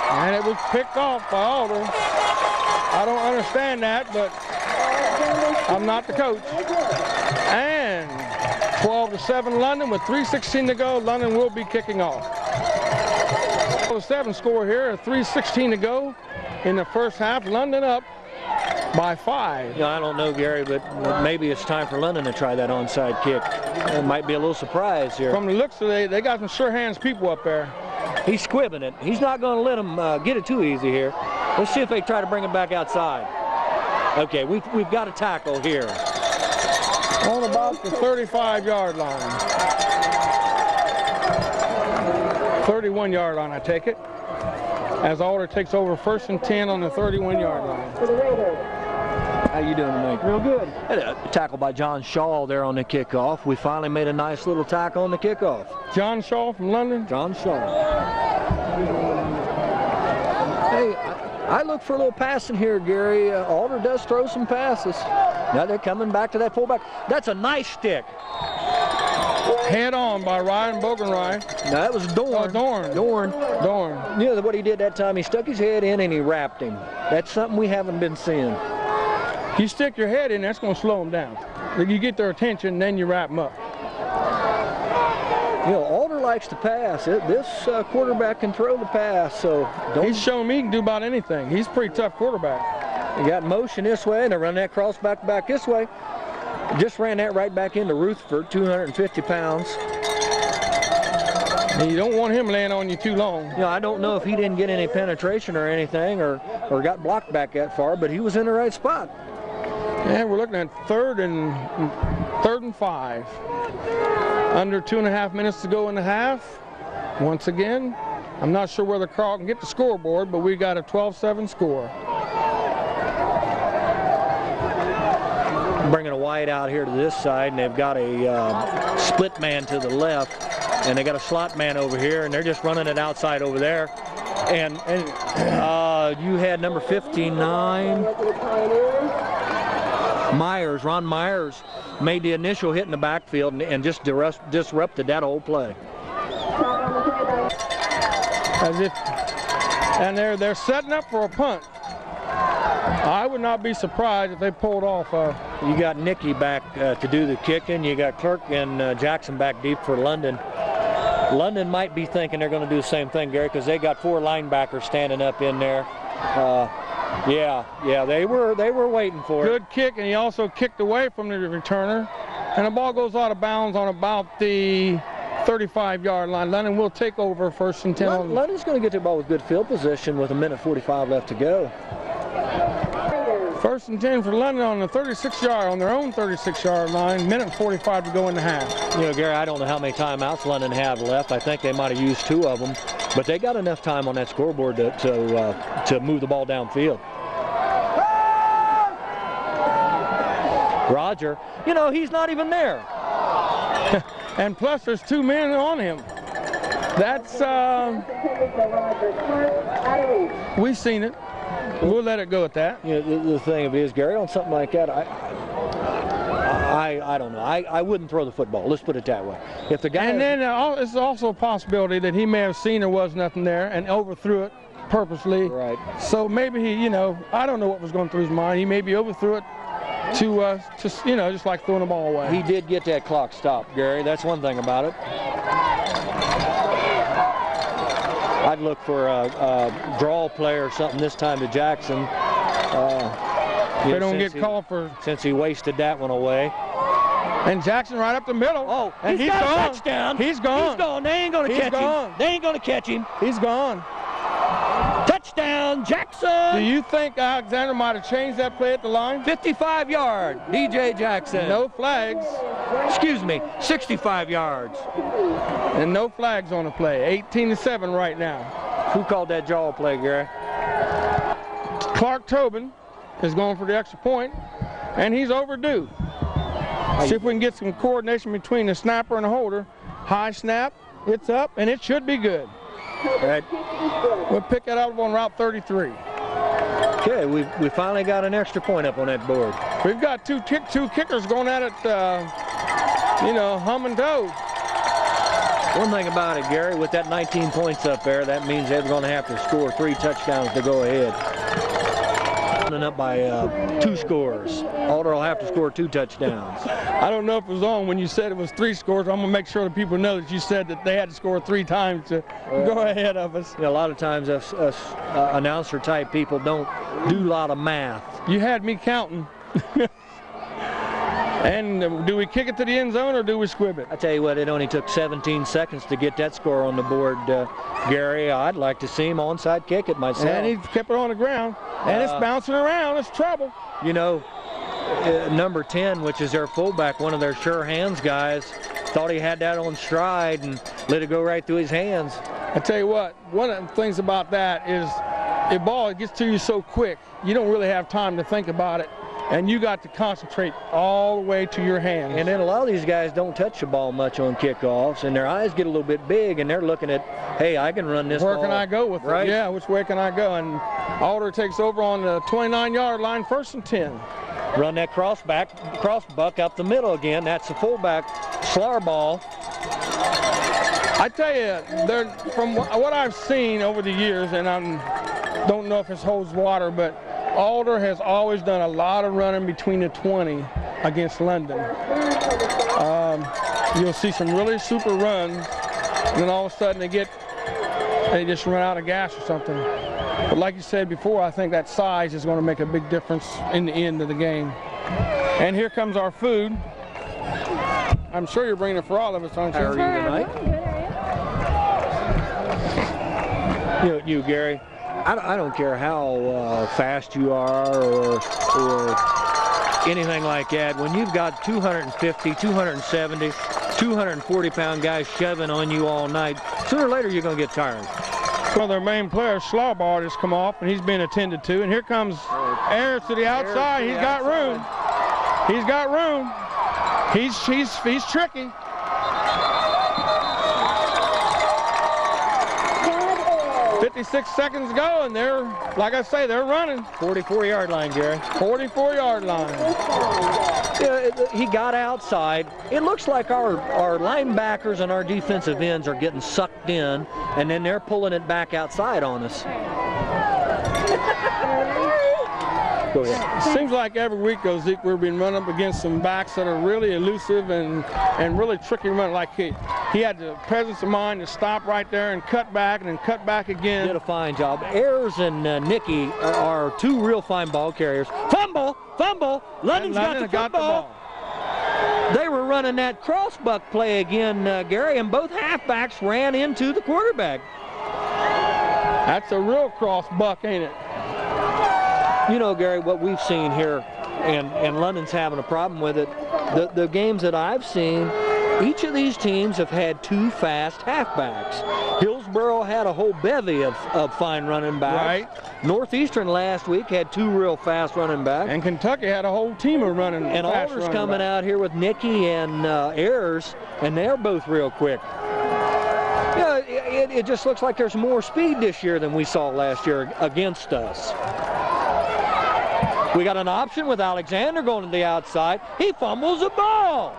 And it was picked off by Alder. I don't understand that, but I'm not the coach. And 12-7 London with 3:16 to go. London will be kicking off. 12-7 score here, 3:16 to go in the first half. London up by 5. I don't know, Gary, but maybe it's time for London to try that onside kick. It might be a little surprise here. From the looks of it, they got some sure hands people up there. He's squibbing it. He's not going to let them get it too easy here. Let's see if they try to bring it back outside. Okay, we've got a tackle here. On about the 35-yard line. 31-yard line, I take it. As Alder takes over 1st and 10 on the 31-yard line. How you doing tonight? Real good. A tackle by John Shaw there on the kickoff. We finally made a nice little tackle on the kickoff. John Shaw from London? John Shaw. Hey, I look for a little passing here, Gary. Alder does throw some passes. Now they're coming back to that fullback. That's a nice stick. Head on by Ryan Bogenreich. No, that was Dorn. Dorn. You know what he did that time? He stuck his head in and he wrapped him. That's something we haven't been seeing. You stick your head in, that's going to slow them down. You get their attention, then you wrap them up. Alder likes to pass. This quarterback can throw the pass, so he's shown me he can do about anything. He's a pretty tough quarterback. He got motion this way, and they run that cross back this way. Just ran that right back into Rutherford, 250 pounds. And you don't want him laying on you too long. I don't know if he didn't get any penetration or anything or got blocked back that far, but he was in the right spot. And we're looking at 3rd and 5. Under 2.5 minutes to go in the half. Once again, I'm not sure whether Carl can get the scoreboard, but we got a 12-7 score. Bringing a wide out here to this side, and they've got a split man to the left, and they got a slot man over here, and they're just running it outside over there. And you had number 59. Ron Myers, made the initial hit in the backfield and just disrupted that whole play. And they're setting up for a punt. I would not be surprised if they pulled off. You got Nicky back to do the kicking. You got Clerk and Jackson back deep for London. London might be thinking they're going to do the same thing, Gary, because they got 4 linebackers standing up in there. Yeah, they were waiting for it. Good kick, and he also kicked away from the returner, and the ball goes out of bounds on about the 35-yard line. London will take over 1st and 10. London's going to get the ball with good field position with 1:45 left to go. 1st and 10 for London on the 36-yard, on their own 36-yard line. 1:45 to go in the half. You know, Gary, I don't know how many timeouts London have left. I think they might have used 2 of them, but they got enough time on that scoreboard to move the ball downfield. Roger, you know, he's not even there. And plus, there's 2 men on him. That's we've seen it. We'll let it go at that. You know, the thing of it is, Gary, on something like that, I don't know. I wouldn't throw the football. Let's put it that way. If the guy, and then it's also a possibility that he may have seen there was nothing there and overthrew it purposely. Right. So maybe he, you know, I don't know what was going through his mind. He maybe overthrew it to you know, just like throwing the ball away. He did get that clock stopped, Gary. That's one thing about it. I'd look for a draw play or something this time to Jackson. They don't get called for, since he wasted that one away. And Jackson right up the middle. Oh, and he's got gone. a touchdown. He's gone. He's gone. They ain't gonna catch him. They ain't gonna catch him. He's gone. Touchdown, Jackson. Do you think Alexander might have changed that play at the line? 55 yard, DJ Jackson. No flags. Excuse me, 65 yards. And no flags on the play. 18-7 right now. Who called that jaw play, Gary? Clark Tobin is going for the extra point, and he's overdue. See if we can get some coordination between the snapper and the holder. High snap, it's up, and it should be good. Right. We'll pick it up on Route 33. Okay, we finally got an extra point up on that board. We've got two kickers going at it, you know, hum and toes. One thing about it, Gary, with that 19 points up there, that means they're going to have to score 3 touchdowns to go ahead. Up by 2 scores. Alder will have to score 2 touchdowns. I don't know if it was on when you said it was 3 scores. I'm going to make sure that people know that you said that they had to score 3 times to go ahead of us. You know, a lot of times us announcer-type people don't do a lot of math. You had me counting. And do we kick it to the end zone or do we squib it? I tell you what, it only took 17 seconds to get that score on the board, Gary. I'd like to see him onside kick it myself. And he kept it on the ground. And it's bouncing around. It's trouble. You know, number 10, which is their fullback, one of their sure hands guys, thought he had that on stride and let it go right through his hands. I tell you what, one of the things about that is the ball gets to you so quick, you don't really have time to think about it. And you got to concentrate all the way to your hands. And then a lot of these guys don't touch the ball much on kickoffs, and their eyes get a little bit big, and they're looking at, hey, I can run this ball. Where can I go with it? Yeah, which way can I go? And Alder takes over on the 29-yard line, 1st and 10. Run that crossbuck up the middle again. That's the fullback slur ball. I tell you, from what I've seen over the years, and I don't know if this holds water, but Alder has always done a lot of running between the 20 against London. You'll see some really super runs, and then all of a sudden they just run out of gas or something. But like you said before, I think that size is going to make a big difference in the end of the game. And here comes our food. I'm sure you're bringing it for all of us, aren't you? How are you tonight? You, Gary. I don't care how fast you are or anything like that. When you've got 250, 270, 240-pound guys shoving on you all night, sooner or later you're going to get tired. One of their main players, Schlaubar, has come off, and he's being attended to. And here comes Ayers to the outside. He's got room. He's got room. He's tricky. 36 seconds to go, and they're, like I say, they're running. 44-yard line, Gary. 44-yard line. Yeah, he got outside. It looks like our linebackers and our defensive ends are getting sucked in, and then they're pulling it back outside on us. Go ahead. Seems like every week, Zeke, we're being run up against some backs that are really elusive and really tricky run. Like he had the presence of mind to stop right there and cut back and then cut back again. Did a fine job. Ayers and Nicky are two real fine ball carriers. Fumble, fumble. London's got the football. They were running that cross buck play again, Gary, and both halfbacks ran into the quarterback. That's a real cross buck, ain't it? You know, Gary, what we've seen here, and London's having a problem with it, the games that I've seen, each of these teams have had two fast halfbacks. Hillsboro had a whole bevy of fine running backs. Right. Northeastern last week had two real fast running backs. And Kentucky had a whole team of running and fast Alder's running coming backs. out here with Nicky and Ayers, and they're both real quick. Yeah, it just looks like there's more speed this year than we saw last year against us. We got an option with Alexander going to the outside. He fumbles the ball.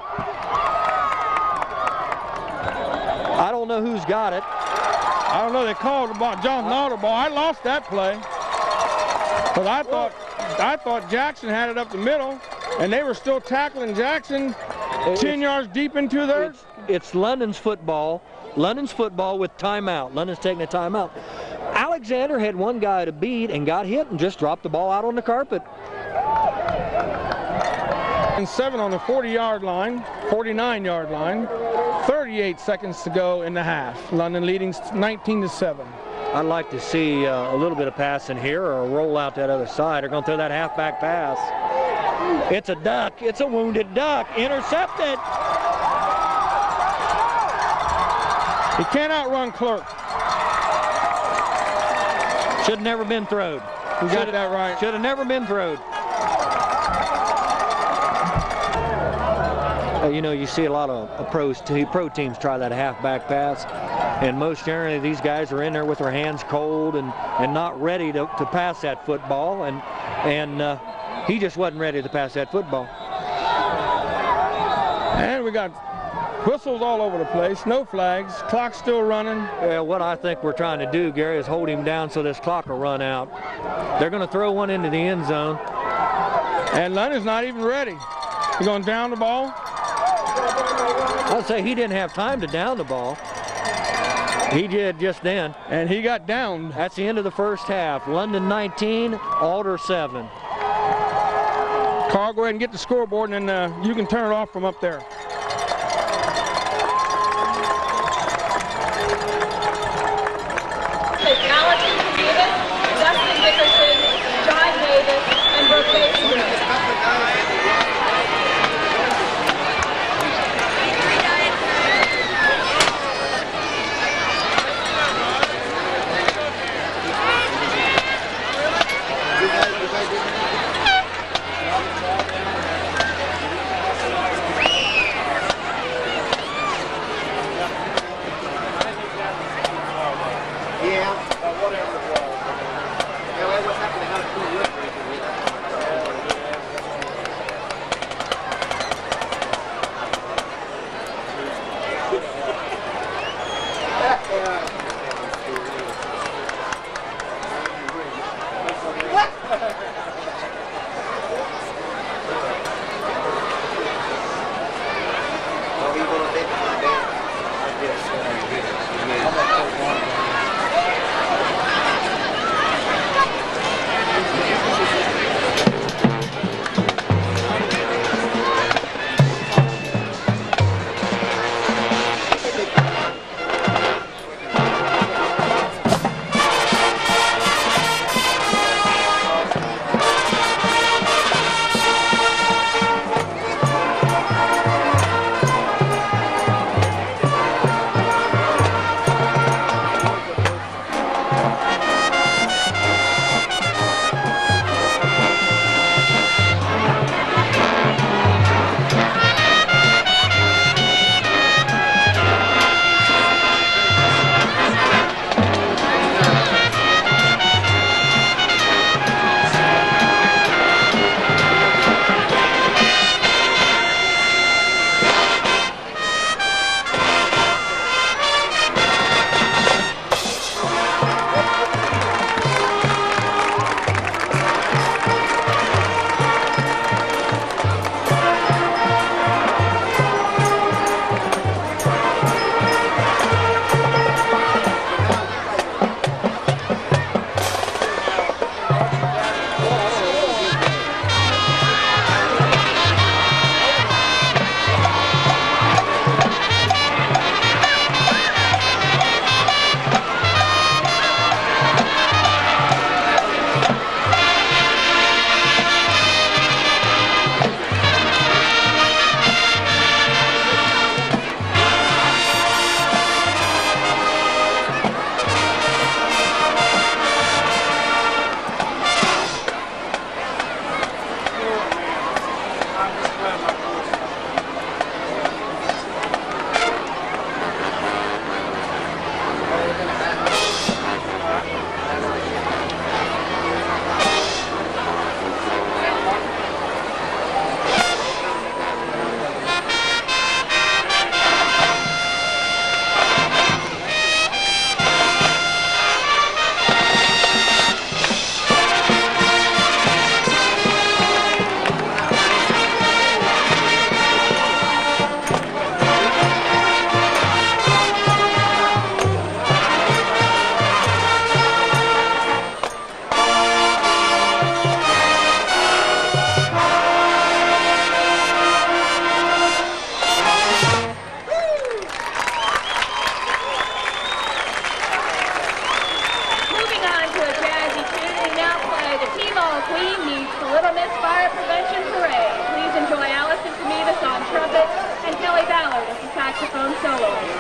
I don't know who's got it. I don't know. They called about Jonathan Alder ball. I lost that play. But I thought Jackson had it up the middle, and they were still tackling Jackson 10 yards deep into their. It's London's football. London's football with timeout. London's taking a timeout. Alexander had one guy to beat and got hit and just dropped the ball out on the carpet. And 7 on the 40-yard line, 49-yard line. 38 seconds to go in the half. London leading 19-7. I'd like to see a little bit of passing here or a roll out that other side. They're going to throw that halfback pass. It's a duck. It's a wounded duck. Intercepted. He can't outrun Clerk. Should have never been thrown. You got that right. Should have never been thrown. You know, you see a lot of pro teams try that halfback pass, and most generally these guys are in there with their hands cold and not ready to pass that football, and he just wasn't ready to pass that football. And we got whistles all over the place, no flags, clock's still running. What I think we're trying to do, Gary, is hold him down so this clock will run out. They're going to throw one into the end zone. And London's not even ready. He's going to down the ball. I'd say he didn't have time to down the ball. He did just then. And he got downed. That's the end of the first half. London 19, Alder 7. Carl, go ahead and get the scoreboard, and then you can turn it off from up there. follow.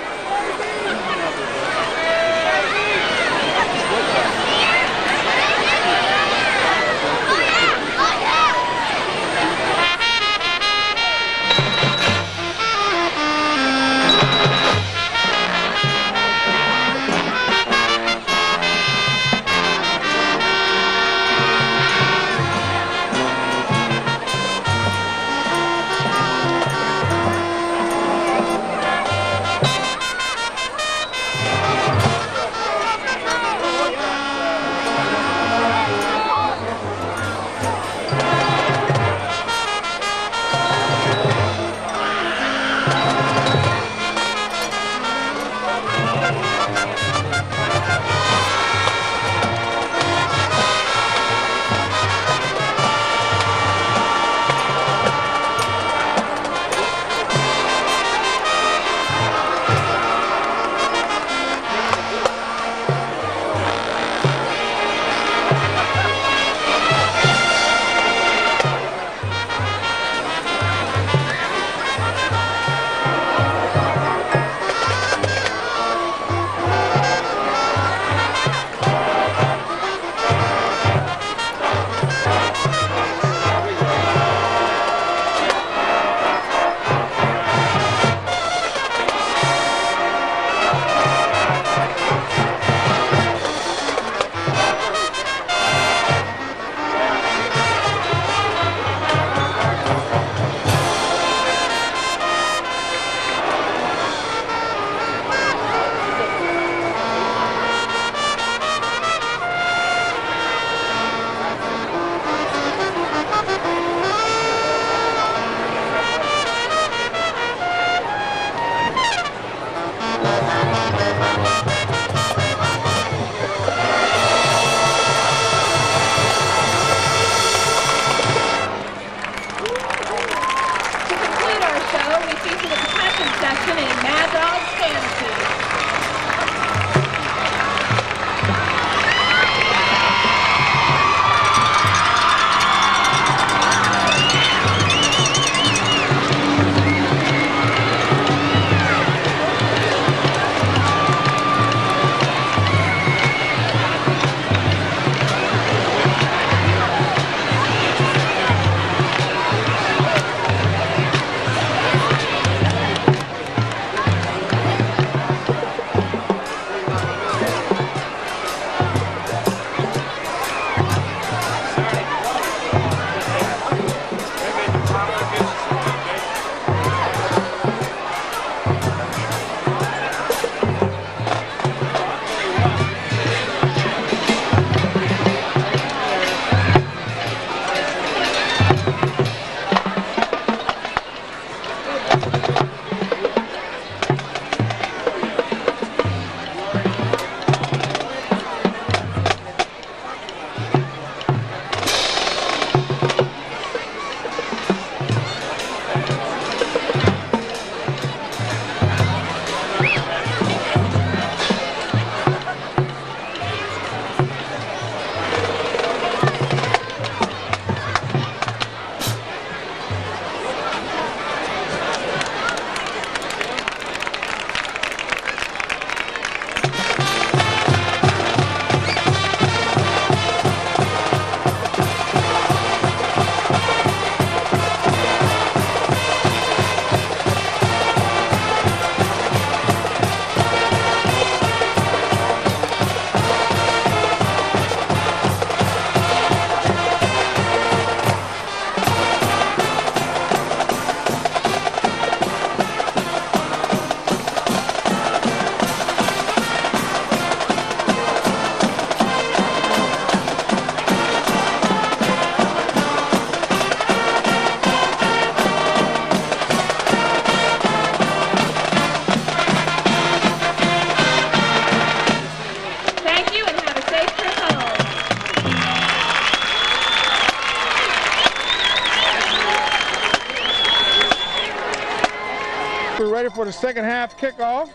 We're ready for the second half kickoff.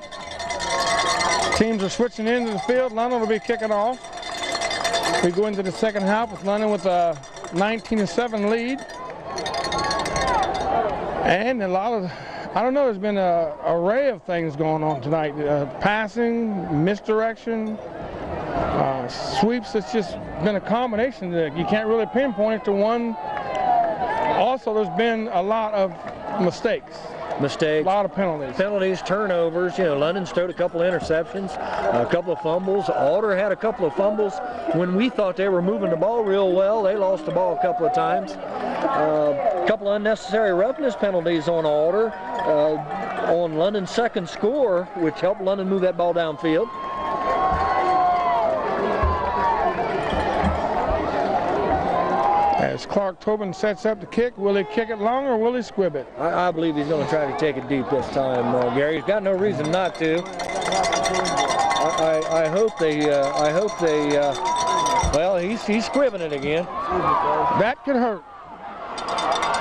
Teams are switching into the field. London will be kicking off. We go into the second half with London with a 19-7 lead. And a lot of I don't know, there's been an array of things going on tonight. Passing, misdirection, sweeps. It's just been a combination that you can't really pinpoint it to one. Also, there's been a lot of mistakes. A lot of penalties. Penalties, turnovers. You know, London's thrown a couple of interceptions, a couple of fumbles. Alder had a couple of fumbles when we thought they were moving the ball real well. They lost the ball a couple of times. A couple of unnecessary roughness penalties on Alder on London's second score, which helped London move that ball downfield. As Clark Tobin sets up the kick, will he kick it long or will he squib it? I believe he's going to try to take it deep this time, Gary. He's got no reason not to. I hope they. Well, he's squibbing it again. That could hurt.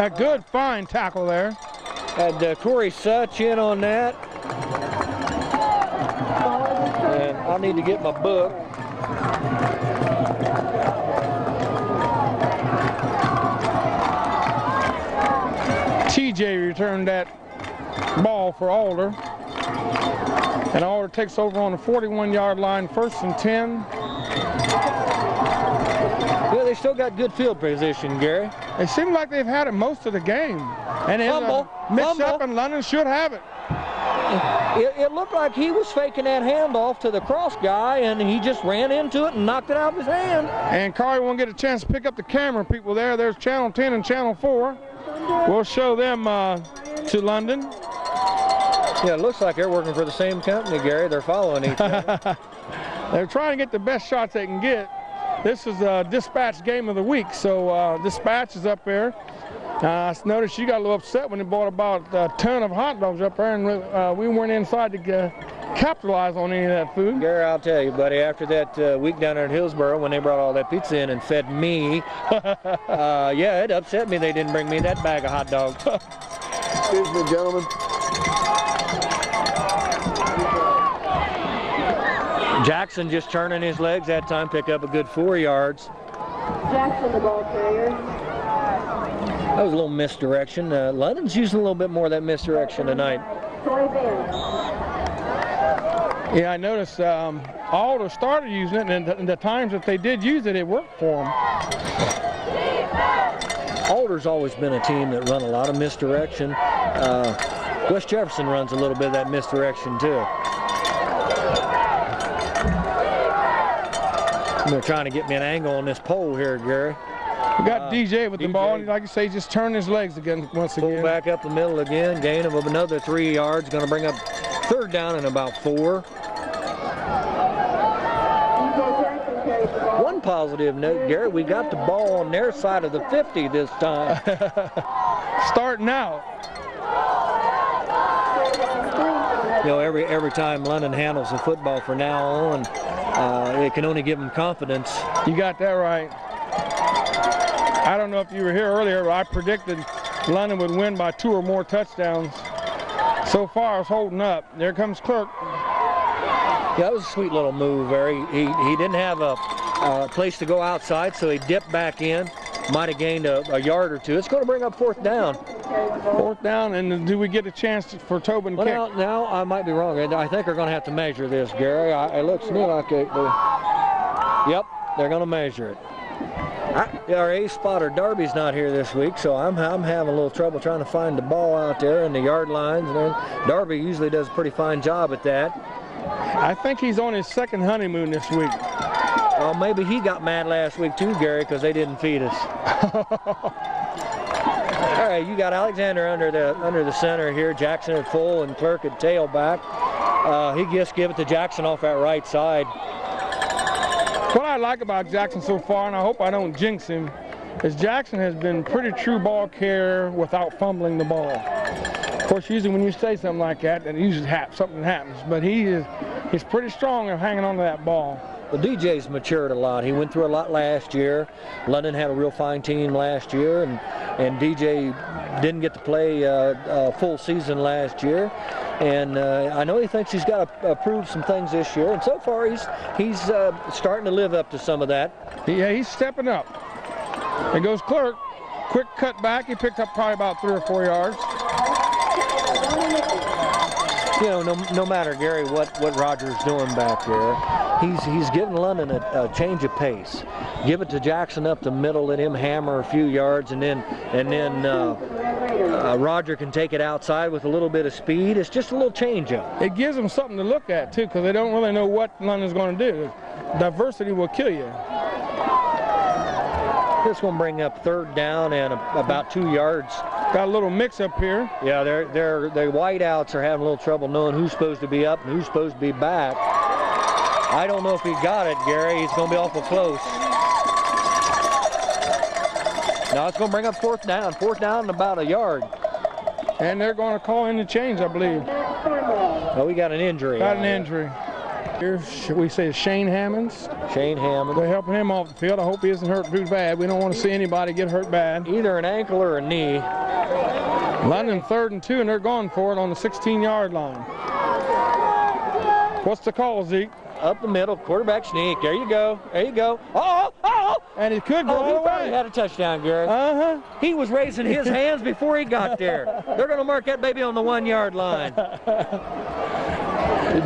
A good, fine tackle there. Had Corey Such in on that. And I'll need to get my book. TJ returned that ball for Alder. And Alder takes over on the 41-yard line, 1st and 10. Yeah, they still got good field position, Gary. It seemed like they've had it most of the game. And it's a mix-up, and London should have it. It looked like he was faking that handoff to the cross guy, and he just ran into it and knocked it out of his hand. And Carly won't get a chance to pick up the camera people there. There's Channel 10 and Channel 4. We'll show them to London. Yeah, it looks like they're working for the same company, Gary. They're following each other. They're trying to get the best shots they can get. This is a Dispatch game of the week, so Dispatch is up there. I noticed you got a little upset when they bought about a ton of hot dogs up there, and we weren't inside to capitalize on any of that food. Gary, I'll tell you, buddy, after that week down there at Hillsboro when they brought all that pizza in and fed me, yeah, it upset me they didn't bring me that bag of hot dogs. Excuse me, gentlemen. Jackson just turning his legs that time, picked up a good 4 yards. Jackson, the ball carrier. That was a little misdirection. London's using a little bit more of that misdirection tonight. Yeah, I noticed Alder started using it, and the times that they did use it, it worked for them. Alder's always been a team that run a lot of misdirection. West Jefferson runs a little bit of that misdirection too. They're trying to get me an angle on this pole here, Gary. We got DJ with the ball, and like you say, just turn his legs again once again. Pull back up the middle again, gain of another 3 yards, going to bring up 3rd down and about 4. One positive note, Gary, we got the ball on their side of the 50 this time. Starting out. You know, every time London handles the football from now on, it can only give them confidence. You got that right. I don't know if you were here earlier, but I predicted London would win by 2 or more touchdowns. So far, it's holding up. There comes Clerk. Yeah, that was a sweet little move, Barry. He didn't have a place to go outside, so he dipped back in. Might have gained a yard or 2. It's going to bring up 4th down. 4th down, and do we get a chance for Tobin to kick? Now, I might be wrong. I think they're going to have to measure this, Gary. It looks to me like it. Yep, they're going to measure it. Our ace spotter Darby's not here this week, so I'm having a little trouble trying to find the ball out there and the yard lines. And Darby usually does a pretty fine job at that. I think he's on his 2nd honeymoon this week. Well, maybe he got mad last week too, Gary, because they didn't feed us. All right, you got Alexander under the center here, Jackson at full and Clerk at tailback. He just give it to Jackson off that right side. What I like about Jackson so far, and I hope I don't jinx him, is Jackson has been pretty true ball carrier without fumbling the ball. Of course, usually when you say something like that, then usually something happens. But he's pretty strong at hanging on to that ball. Well, DJ's matured a lot. He went through a lot last year. London had a real fine team last year, and DJ didn't get to play a full season last year. And I know he thinks he's got to prove some things this year. And so far, he's starting to live up to some of that. Yeah, he's stepping up. There goes Clerk. Quick cut back. He picked up probably about 3 or 4 yards. You know, no matter, Gary, what Roger's doing back there, he's giving London a change of pace. Give it to Jackson up the middle, let him hammer a few yards, and then Roger can take it outside with a little bit of speed. It's just a little change up. It gives them something to look at too, because they don't really know what London's going to do. Diversity will kill you. This one bring up 3rd down and about 2 yards. Got a little mix up here. Yeah, the wideouts are having a little trouble knowing who's supposed to be up and who's supposed to be back. I don't know if he got it, Gary. He's going to be awful close. Now it's going to bring up 4th down. 4th down and about a yard. And they're going to call in the change, I believe. Oh, we got an injury. Got an injury. Here we say Shane Hammonds. Shane Hammond. They're helping him off the field. I hope he isn't hurt too bad. We don't want to see anybody get hurt bad. Either an ankle or a knee. London 3rd and 2, and they're going for it on the 16-yard line. What's the call, Zeke? Up the middle, quarterback sneak. There you go. There you go. Oh! And he could go all the way. He probably had a touchdown, Gary. Uh-huh. He was raising his hands before he got there. They're going to mark that baby on the 1-yard line.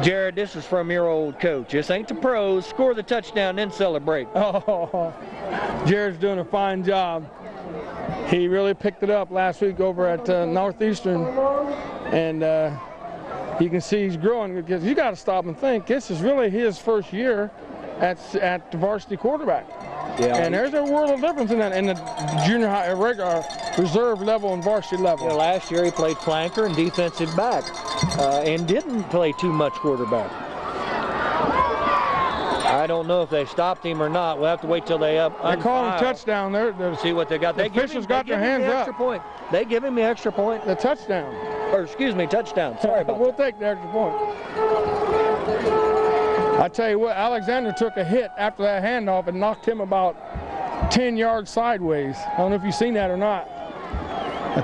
Jared, this is from your old coach. This ain't the pros. Score the touchdown, then celebrate. Oh, Jared's doing a fine job. He really picked it up last week over at Northeastern, and you can see he's growing, because you got to stop and think this is really his first year at the varsity quarterback. Yeah, and there's a world of difference in that, in the junior high, regular reserve level and varsity level. Yeah, last year he played flanker and defensive back, and didn't play too much quarterback. I don't know if they stopped him or not. We'll have to wait till they They call him touchdown. See what they got. The officials got their hands up. Point. They give him the extra point. The touchdown. Or excuse me, touchdown. Sorry about We'll take the extra point. I tell you what, Alexander took a hit after that handoff and knocked him about 10 yards sideways. I don't know if you've seen that or not.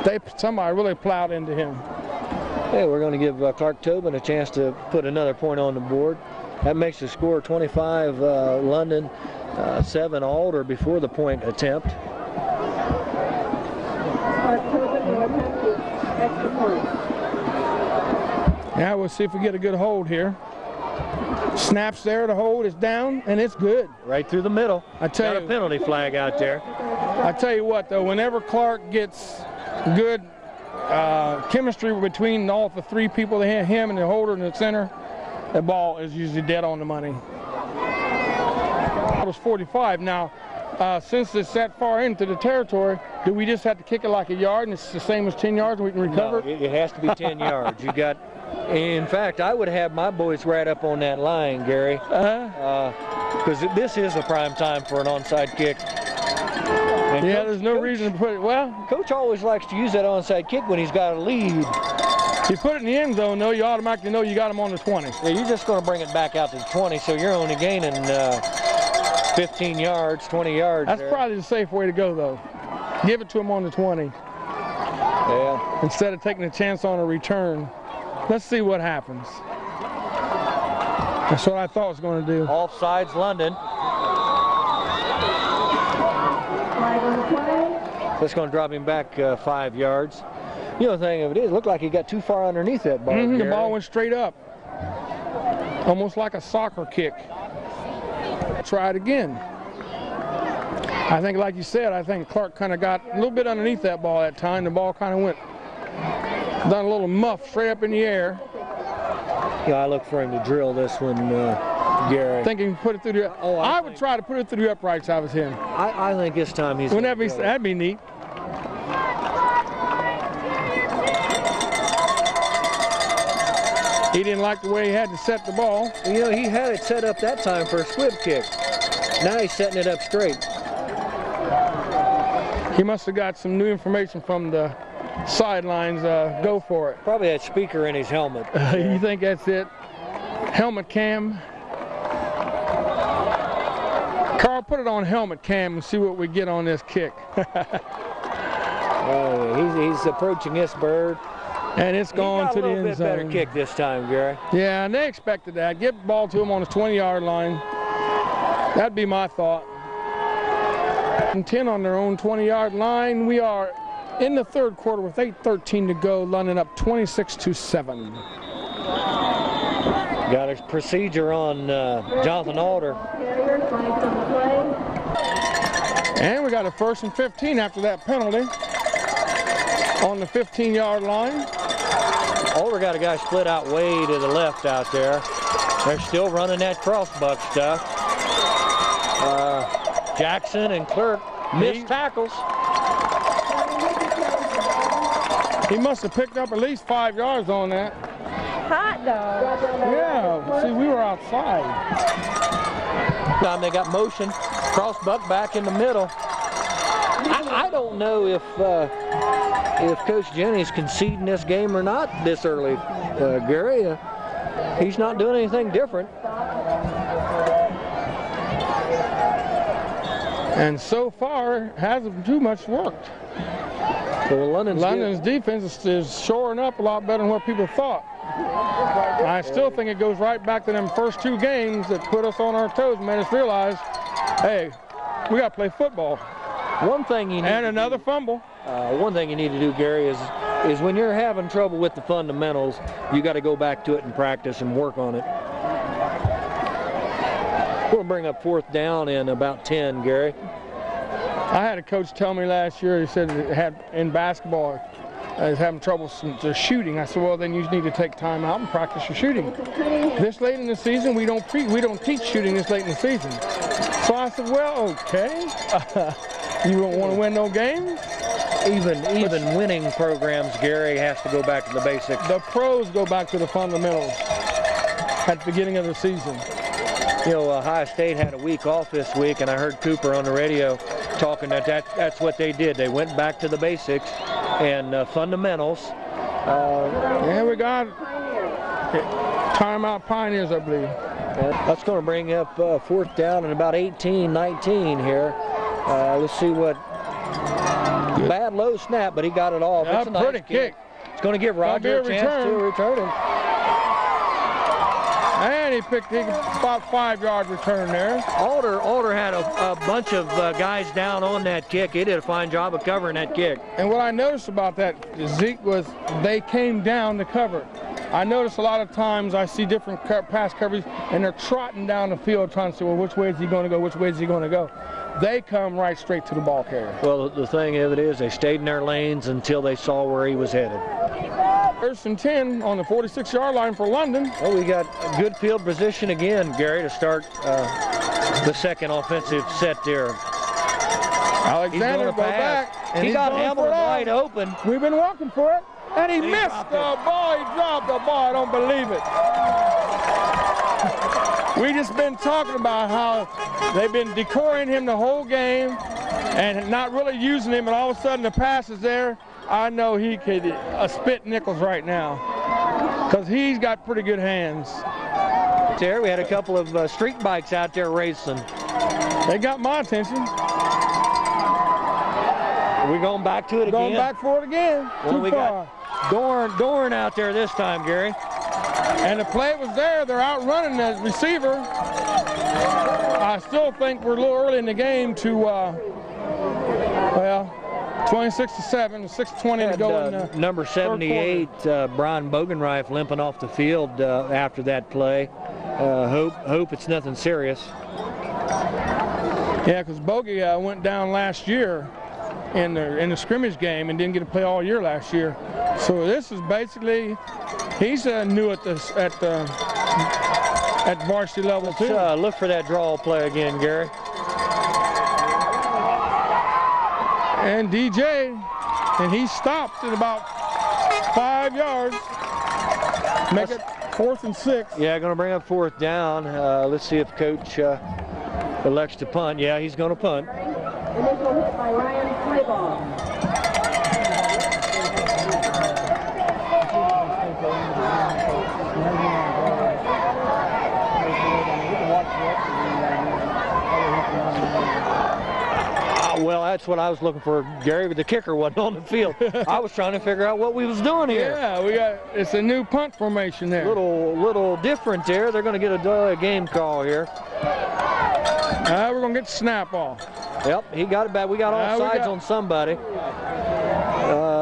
But somebody really plowed into him. Hey, we're going to give Clark Tobin a chance to put another point on the board. That makes the score 25 London, 7 Alder before the point attempt. Now we'll see if we get a good hold here. Snaps there, the hold is down, and it's good. Right through the middle. I tell you, got a penalty flag out there. I tell you what, though, whenever Clark gets good chemistry between all the 3 people, him and the holder in the center, the ball is usually dead on the money. It was 45. Now, since it's that far into the territory, do we just have to kick it like a yard and it's the same as 10 yards and we can recover? No, it has to be 10 yards. You got, in fact, I would have my boys right up on that line, Gary, because this is a prime time for an onside kick. And yeah, there's no reason to put it. Well, Coach always likes to use that onside kick when he's got a lead. You put it in the end zone, though, you automatically know you got him on the 20. Yeah, you're just going to bring it back out to the 20, so you're only gaining 15 yards, 20 yards. That's there. probably the safe way to go, though. Give it to him on the 20. Yeah. Instead of taking a chance on a return. Let's see what happens. That's what I thought was going to do. Offsides, London. That's going to drop him back 5 yards. You know, the thing of it is, it looked like he got too far underneath that ball. The ball went straight up. Almost like a soccer kick. Try it again. I think, like you said, I think Clark kind of got a little bit underneath that ball that time. The ball kind of went, done a little muff straight up in the air. Yeah, I look for him to drill this one, Gary. Thinking put it through the. I would try to put it through the uprights. I was him. I think this time he's. Wouldn't that'd be neat. He didn't like the way he had to set the ball. You know, he had it set up that time for a squib kick. Now he's setting it up straight. He must have got some new information from the sidelines. Go for it. Probably that speaker in his helmet. You think that's it? Helmet cam. Carl, put it on helmet cam and see what we get on this kick. He's approaching this bird. And it's gone to the end zone. A little bit better kick this time, Gary. Yeah, and they expected that. Get the ball to him on his 20-yard line. That'd be my thought. And 10 on their own 20-yard line. We are in the third quarter with 8:13 to go. London up 26-7. Got a procedure on Jonathan Alder. And we got a 1st and 15 after that penalty on the 15-yard line. Alder got a guy split out way to the left out there. They're still running that crossbuck stuff. Jackson and Clerk missed tackles. He must have picked up at least 5 yards on that. Hot dog. Yeah, see, we were outside. Time they got motion, crossbuck back in the middle. I don't know if Coach Jennings conceding this game or not this early, Gary. He's not doing anything different. And so far, hasn't too much worked. Well, London's defense is shoring up a lot better than what people thought. I still think it goes right back to them first 2 games that put us on our toes and made us realize, hey, we got to play football. One thing you need and another fumble. One thing you need to do, Gary, is when you're having trouble with the fundamentals, you got to go back to it and practice and work on it. We'll bring up 4th down in about 10, Gary. I had a coach tell me last year, he said that had in basketball, is having trouble shooting. I said, well, then you need to take time out and practice your shooting. This late in the season, we don't teach shooting this late in the season. So I said, well, okay. You don't want to win no games? Even winning programs, Gary, has to go back to the basics. The pros go back to the fundamentals at the beginning of the season. You know, Ohio State had a week off this week, and I heard Cooper on the radio talking that's what they did. They went back to the basics and fundamentals. Yeah, we got timeout Pioneers, I believe. That's going to bring up 4th down and about 18, 19 here. Let's see what. Bad low snap, but he got it off. It's a nice pretty kick. It's going to give Roger a chance to return it. And he picked about 5-yard return there. Alder had a bunch of guys down on that kick. He did a fine job of covering that kick. And what I noticed about that, Zeke, was they came down to cover. I notice a lot of times I see different pass coverage, and they're trotting down the field trying to say, well, which way is he going to go? Which way is he going to go? They come right straight to the ball carrier. Well, the thing of it is they stayed in their lanes until they saw where he was headed. 1st and 10 on the 46-yard line for London. Well, we got good field position again, Gary, to start the second offensive set there. Alexander go back. And he got Hamilton wide open. We've been walking for it. And he missed the ball. He dropped the ball. I don't believe it. We just been talking about how they've been decoying him the whole game and not really using him, and all of a sudden the pass is there. I know he could spit nickels right now because he's got pretty good hands. There, we had a couple of street bikes out there racing. They got my attention. We're going back to it again. Going back for it again. Well, we got Dorn out there this time, Gary. And the play was there. They're outrunning the receiver. I still think we're a little early in the game to, well, 26-7, 6:20 to go in the number 78, Brian Bogenreif limping off the field after that play. Hope it's nothing serious. Yeah, because Bogey went down last year in the scrimmage game and didn't get to play all year last year. So this is basically, he's new at varsity level too. Look for that draw play again, Gary. And DJ, and he stopped at about 5 yards. Make it 4th and 6. Yeah, going to bring up 4th down. Let's see if Coach elects to punt. Yeah, he's going to punt. Initial hit by Ryan Clayball. Well, that's what I was looking for, Gary, but the kicker wasn't on the field. I was trying to figure out what we was doing here. Yeah, it's a new punt formation there. Little different there. They're going to get a game call here. We're going to get the snap off. Yep, he got it back. We got all sides on somebody.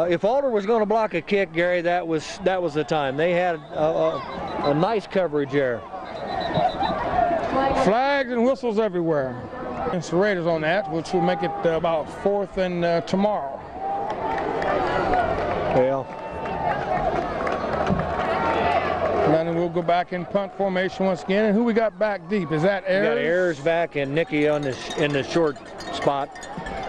if Alder was going to block a kick, Gary, that was the time. They had a nice coverage there. Flags and whistles everywhere. And the Raiders on that, which will make it about 4th and tomorrow. Well, and then we'll go back in punt formation once again. And who we got back deep? Is that Ayers? we got Ayers back and Nicky on in the short spot.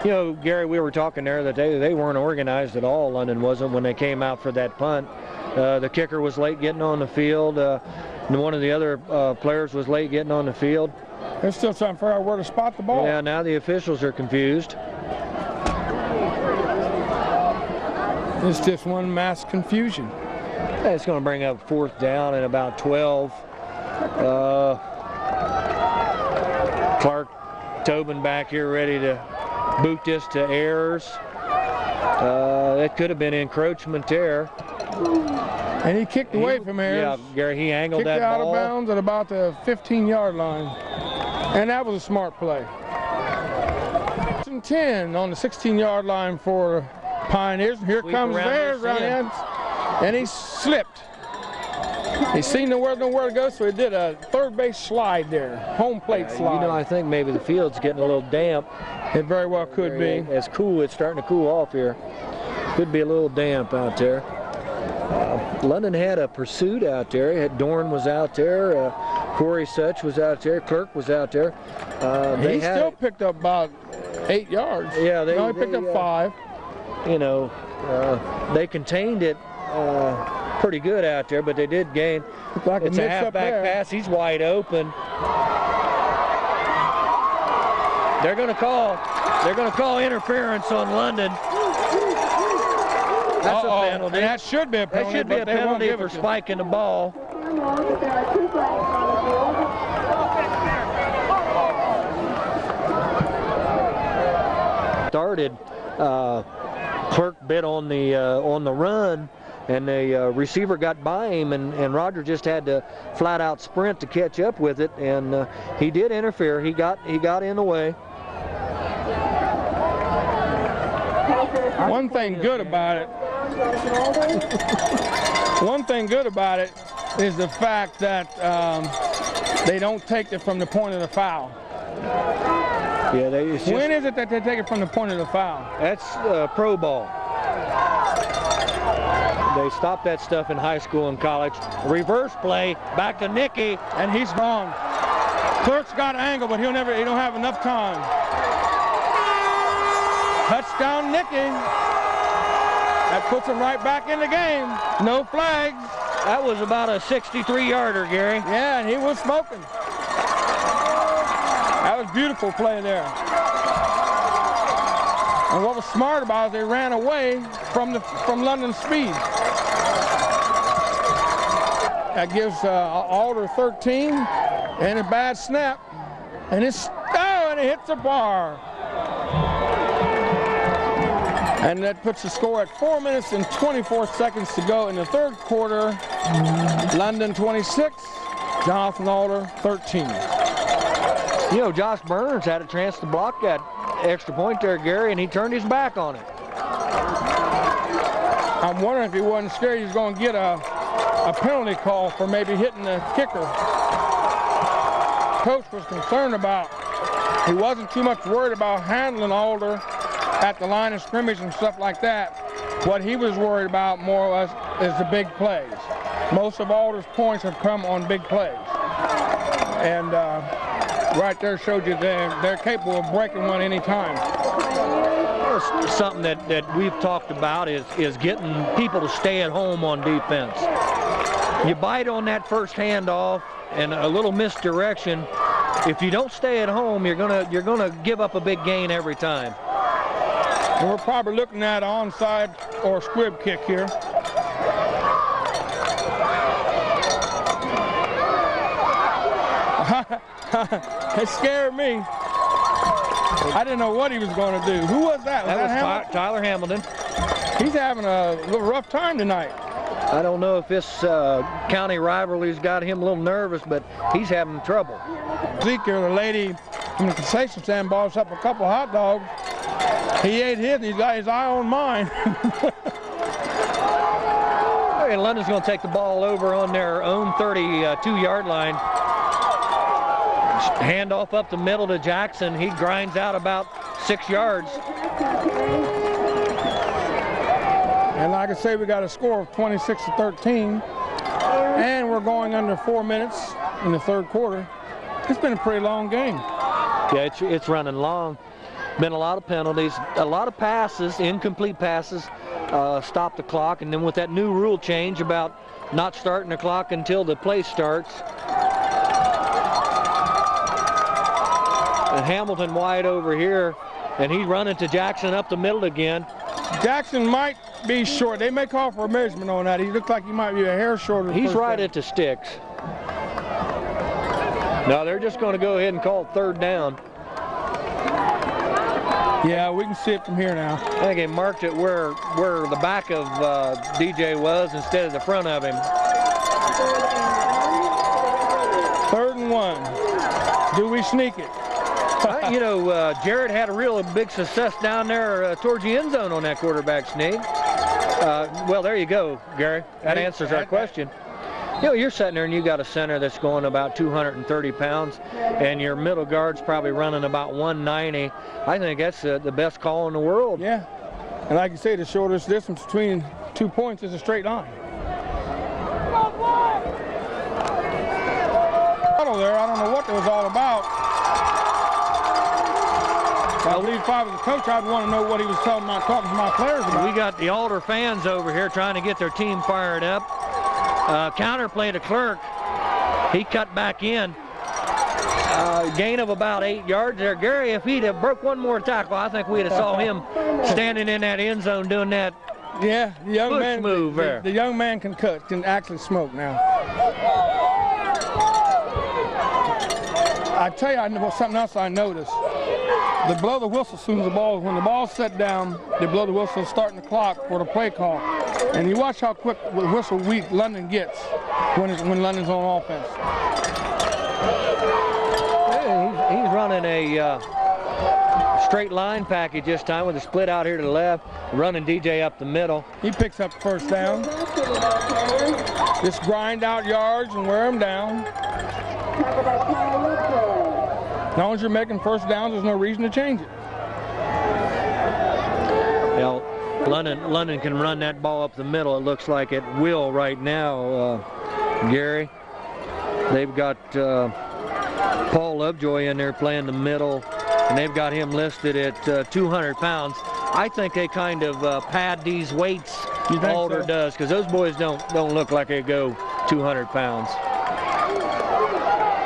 You know, Gary, we were talking there that they weren't organized at all. London wasn't when they came out for that punt. The kicker was late getting on the field. And one of the other players was late getting on the field. They're still trying to figure out where to spot the ball. Yeah, now the officials are confused. It's just one mass confusion. It's going to bring up 4th down and about 12. Clark Tobin back here ready to boot this to Ayers. It could have been encroachment there. And he kicked away from Ayers. Yeah, Gary, he angled that ball. Kicked out of bounds at about the 15-yard line. And that was a smart play. 10 on the 16-yard line for Pioneers. Here comes Ayers around the end. And he slipped. He seen nowhere to go, so he did a third base slide there. Home plate slide. You know, I think maybe the field's getting a little damp. It very well could be. It's cool. It's starting to cool off here. Could be a little damp out there. London had a pursuit out there. Dorn was out there. Corey Such was out there. Clerk was out there. He still picked up about 8 yards. Yeah, he picked up 5. You know, they contained it pretty good out there, but they did gain. Like it's a halfback pass. He's wide open. They're going to call interference on London. That's a penalty. And that should be a penalty. That should be a penalty for spiking the ball. Started. Clerk bit on the run, and the receiver got by him, and Roger just had to flat out sprint to catch up with it, and he did interfere. He got in the way. One thing good about it is the fact that they don't take it from the point of the foul. Yeah, when is it that they take it from the point of the foul? That's pro ball. They stop that stuff in high school and college. Reverse play, back to Nicky, and he's gone. Clerk's got an angle, but he don't have enough time. Touchdown, Nicky. That puts him right back in the game. No flags. That was about a 63-yarder, Gary. Yeah, and he was smoking. That was beautiful play there. And what was smart about it, they ran away from London's speed. That gives Alder 13 and a bad snap. And it hits the bar. And that puts the score at 4 minutes and 24 seconds to go in the third quarter. London 26, Jonathan Alder 13. You know, Josh Burns had a chance to block that extra point there, Gary, and he turned his back on it. I'm wondering if he wasn't scared he was going to get a penalty call for maybe hitting the kicker. Coach was concerned about, he wasn't too much worried about handling Alder at the line of scrimmage and stuff like that. What he was worried about more or less is the big plays. Most of Alder's points have come on big plays. And right there showed you they're capable of breaking one any time. Something that we've talked about is getting people to stay at home on defense. You bite on that first handoff and a little misdirection. If you don't stay at home, you're gonna give up a big gain every time. And we're probably looking at an onside or squib kick here. It scared me. I didn't know what he was going to do. Who was that? That was Tyler Hamilton. He's having a little rough time tonight. I don't know if this county rivalry's got him a little nervous, but he's having trouble. Ezekiel, the lady from the concession stand, bought us up a couple hot dogs. He ate his, and he's got his eye on mine. And London's going to take the ball over on their own 32-yard line. Handoff up the middle to Jackson. He grinds out about 6 yards. And like I say, we got a score of 26-13. And we're going under 4 minutes in the third quarter. It's been a pretty long game. Yeah, it's running long. Been a lot of penalties, a lot of passes, incomplete passes, stop the clock, and then with that new rule change about not starting the clock until the play starts. And Hamilton wide over here, and he's running to Jackson up the middle again. Jackson might be short. They may call for a measurement on that. He looks like he might be a hair shorter. He's right at the sticks. No, they're just going to go ahead and call it third down. Yeah, we can see it from here now. I think they marked it where the back of DJ was instead of the front of him. 3rd and 1. Do we sneak it? You know, Jared had a real big success down there towards the end zone on that quarterback sneak. Well, there you go, Gary. That answers our question. You know, you're sitting there and you got a center that's going about 230 pounds, and your middle guard's probably running about 190. I think that's the best call in the world. Yeah. And like you say, the shortest distance between 2 points is a straight line. There, I don't know what it was all about. I believe if I was a coach, I'd want to know what he was talking to my players about. We got the Alder fans over here trying to get their team fired up. Counter play to Clerk. He cut back in. Gain of about 8 yards there. Gary, if he'd have broke one more tackle, I think we'd have saw him standing in that end zone doing that. Yeah, the young push man move there. The young man can actually smoke now. I tell you, something else I noticed. They blow the whistle as soon as when the ball's set down, they blow the whistle starting the clock for the play call. And you watch how quick the whistle weak London gets when London's on offense. Yeah, he's running a straight line package this time with a split out here to the left, running DJ up the middle. He picks up first down. Just grind out yards and wear them down. As long as you're making first downs, there's no reason to change it. Well, London can run that ball up the middle. It looks like it will right now, Gary. They've got Paul Lovejoy in there playing the middle, and they've got him listed at 200 pounds. I think they kind of pad these weights. Alder does, because those boys don't look like they go 200 pounds.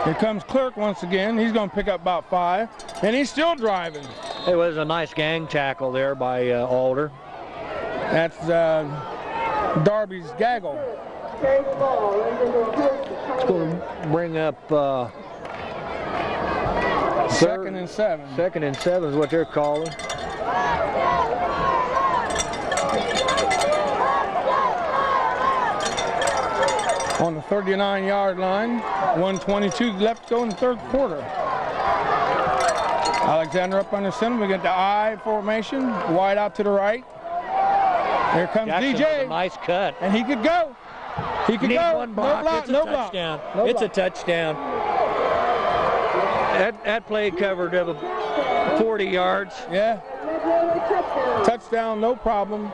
Here comes Clerk once again. He's going to pick up about 5, and he's still driving. It was a nice gang tackle there by Alder. That's Darby's gaggle. It's going to bring up 2nd and 7. 2nd and 7 is what they're calling. On the 39-yard line, 1:22 left to go in the third quarter. Alexander up under center. We get the I formation, wide out to the right. Here comes Jackson DJ. with a nice cut. And he could go. He could go. One block. No block. It's a No touchdown. block. No it's block. a touchdown. That play covered of 40 yards. Yeah. Touchdown, no problem.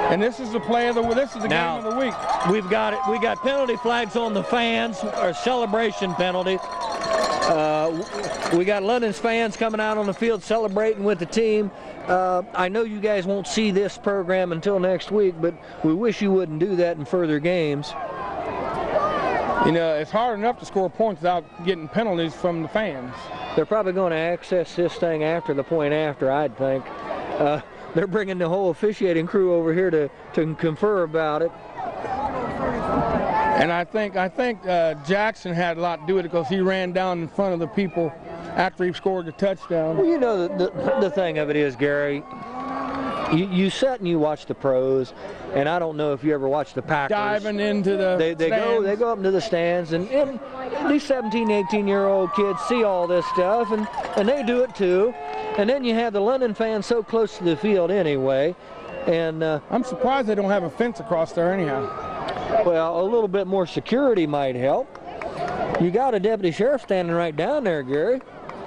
And this is the play of the game of the week. We got penalty flags on the fans, or celebration penalty. We got London's fans coming out on the field celebrating with the team. I know you guys won't see this program until next week, but we wish you wouldn't do that in further games. You know, it's hard enough to score points without getting penalties from the fans. They're probably going to access this thing after the point after, I'd think. They're bringing the whole officiating crew over here to confer about it. And I think Jackson had a lot to do with it because he ran down in front of the people after he scored the touchdown. Well, you know, the thing of it is, Gary, you sit and you watch the pros, and I don't know if you ever watch the Packers. Diving into the stands. They go up into the stands, and these 17, 18-year-old kids see all this stuff, and they do it too. And then you have the London fans so close to the field anyway. And I'm surprised they don't have a fence across there anyhow. well, a little bit more security might help. You got a deputy sheriff standing right down there, Gary.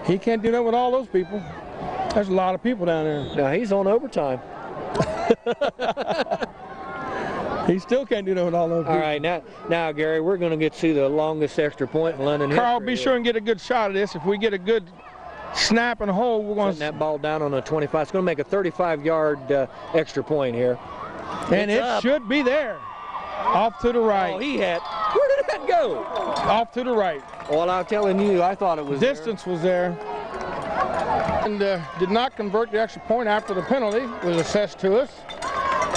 He can't do that with all those people. There's a lot of people down there. Now he's on overtime. He still can't do that with all those people. All right, now Gary, we're going to get to see the longest extra point in London history. Carl, be sure and get a good shot of this. If we get a good snap and hold, we're going to... that ball down on a 25. It's going to make a 35-yard extra point here. And it should be there. Off to the right. Oh, he had... Where did that go? Off to the right. Well, I'm telling you, I thought it was Distance was there. And did not convert the extra point after the penalty was assessed to us.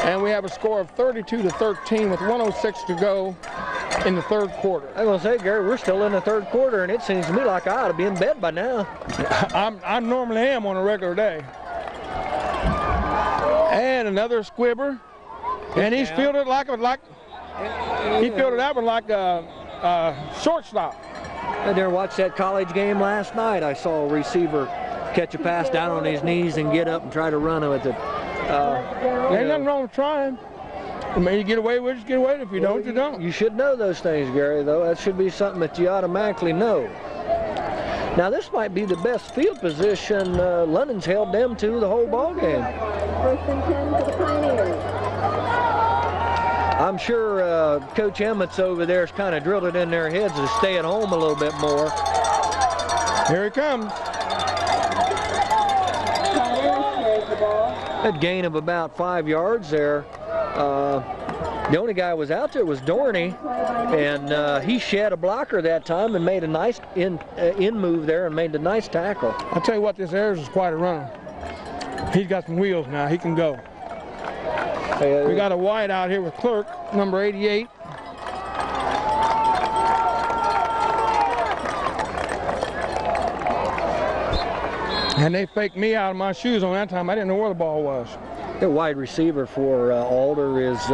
And we have a score of 32-13 with 1:06 to go in the third quarter. I'm going to say, Gary, we're still in the third quarter, and it seems to me like I ought to be in bed by now. I normally am on a regular day. And another squibber. And he's fielded he fielded that one like a shortstop. I there watched that college game last night. I saw a receiver catch a pass down on his knees and get up and try to run with it. Ain't nothing wrong with trying. I mean, you get away with it, just get away with it. If you don't, you don't. You should know those things, Gary, though. That should be something that you automatically know. Now, this might be the best field position London's held them to the whole ball game. First and 10 for the Pioneers. I'm sure Coach Emmett's over there has kind of drilled it in their heads to stay at home a little bit more. Here he comes. A gain of about 5 yards there. The only guy who was out there was Dorney, and he shed a blocker that time and made a nice in move there and made a nice tackle. I'll tell you what, this Ayers is quite a runner. He's got some wheels now. He can go. We got a wide out here with Clerk, number 88. And they faked me out of my shoes on that time. I didn't know where the ball was. The wide receiver for Alder is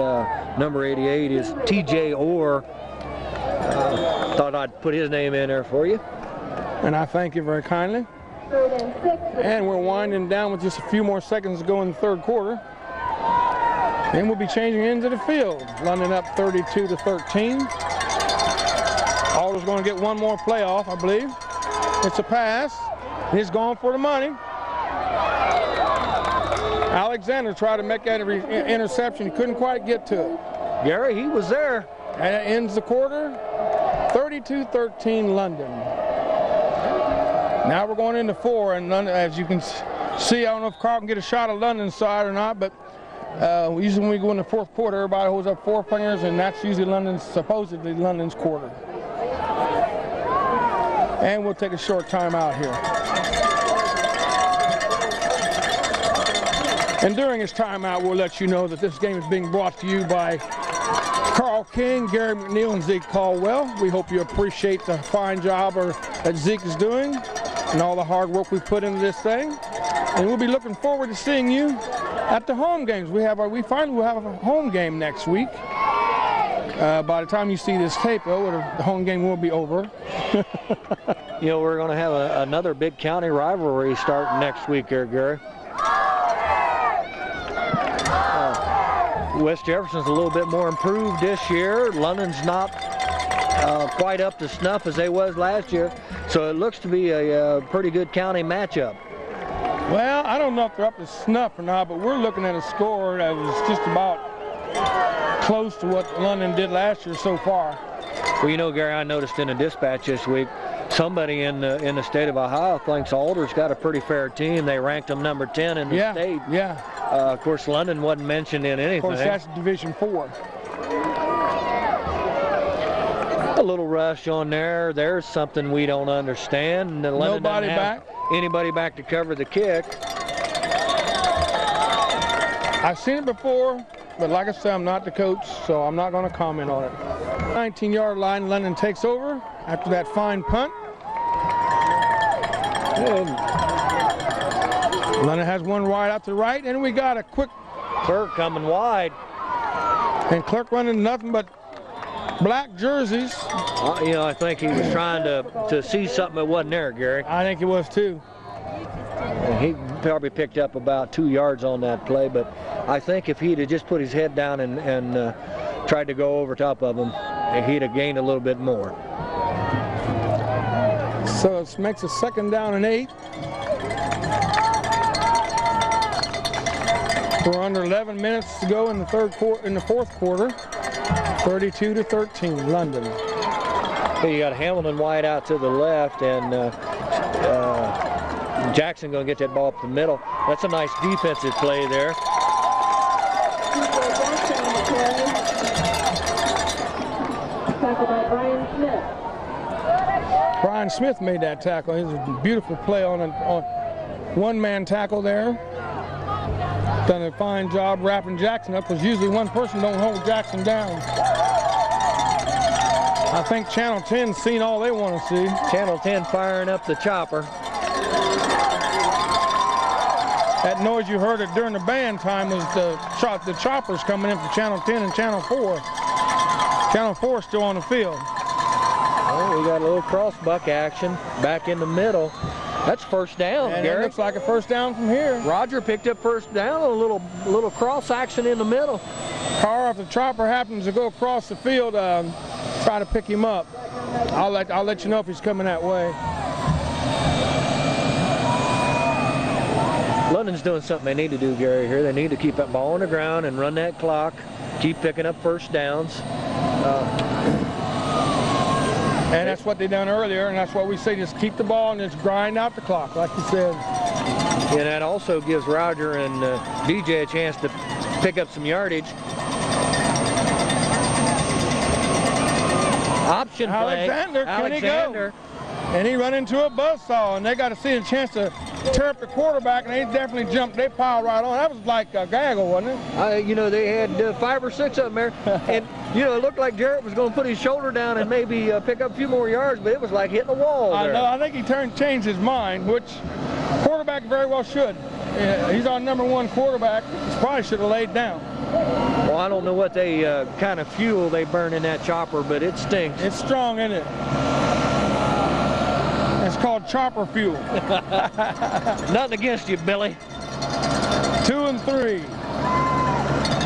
number 88 is T.J. Orr. Thought I'd put his name in there for you. And I thank you very kindly. And we're winding down with just a few more seconds to go in the third quarter. And we'll be changing ends of the field. London up 32-13. Alder's going to get one more playoff, I believe. It's a pass. He's going for the money. Alexander tried to make that interception. He couldn't quite get to it. Gary, he was there. And it ends the quarter, 32-13 London. Now we're going into four, and London, as you can see, I don't know if Carl can get a shot of London's side or not, but usually when we go in the fourth quarter, everybody holds up 4 fingers, and that's usually supposedly London's quarter. And we'll take a short time out here. And during his timeout, we'll let you know that this game is being brought to you by Carl King, Gary McNeil, and Zeke Caldwell. We hope you appreciate the fine job that Zeke is doing and all the hard work we put into this thing. And we'll be looking forward to seeing you at the home games. We finally will have a home game next week. By the time you see this tape, though, the home game will be over. You know, we're going to have another big county rivalry starting next week here, Gary. West Jefferson's a little bit more improved this year. London's not quite up to snuff as they was last year, so it looks to be a pretty good county matchup. Well, I don't know if they're up to snuff or not, but we're looking at a score that was just about close to what London did last year so far. Well, you know, Gary, I noticed in a dispatch this week, somebody in the state of Ohio thinks Alder's got a pretty fair team. They ranked them number 10 in the state. Yeah. Of course, London wasn't mentioned in anything. Of course, that's Division 4. A little rush on there. There's something we don't understand. London Nobody doesn't have anybody back to cover the kick. I've seen it before, but like I said, I'm not the coach, so I'm not going to comment on it. 19-yard line, London takes over after that fine punt. And London has one wide out to the right, and we got a quick Clerk coming wide. And Clerk running nothing but black jerseys. You know, I think he was trying to see something that wasn't there, Gary. I think it was too. And he probably picked up about 2 yards on that play, but I think if he'd have just put his head down and tried to go over top of him, he'd have gained a little bit more. So it makes a 2nd down and 8. We're under 11 minutes to go in the fourth quarter. 32-13, London. You got Hamilton wide out to the left, and Jackson going to get that ball up the middle. That's a nice defensive play there. Tackled by Brian Smith. Brian Smith made that tackle. It was a beautiful play on one-man tackle there. Done a fine job wrapping Jackson up, because usually one person don't hold Jackson down. I think Channel 10's seen all they want to see. Channel 10 firing up the chopper. That noise you heard it during the band time was the choppers coming in from Channel 10 and Channel 4. Channel 4 is still on the field. Well, we got a little crossbuck action back in the middle. That's first down, And Gary. it looks like a first down from here. Roger picked up first down, a little cross action in the middle. Car, if the chopper happens to go across the field, try to pick him up. I'll let you know if he's coming that way. London's doing something they need to do, Gary, here. They need to keep that ball on the ground and run that clock, keep picking up first downs. And that's what they done earlier, and that's what we say, just keep the ball and just grind out the clock, like you said. And that also gives Roger and DJ a chance to pick up some yardage. Option play. Alexander, can he go? And he run into a buzzsaw, and they got to see a chance to tear up the quarterback, and they definitely jumped. They piled right on. That was like a gaggle, wasn't it? You know, they had 5 or 6 of them there, and you know, it looked like Jarrett was going to put his shoulder down and maybe pick up a few more yards, but it was like hitting a wall there. I know. I think he changed his mind, which quarterback very well should. He's our #1 quarterback. He probably should have laid down. Well, I don't know what they kind of fuel they burn in that chopper, but it stinks. It's strong, isn't it? It's called chopper fuel. Nothing against you, Billy. 2 and 3.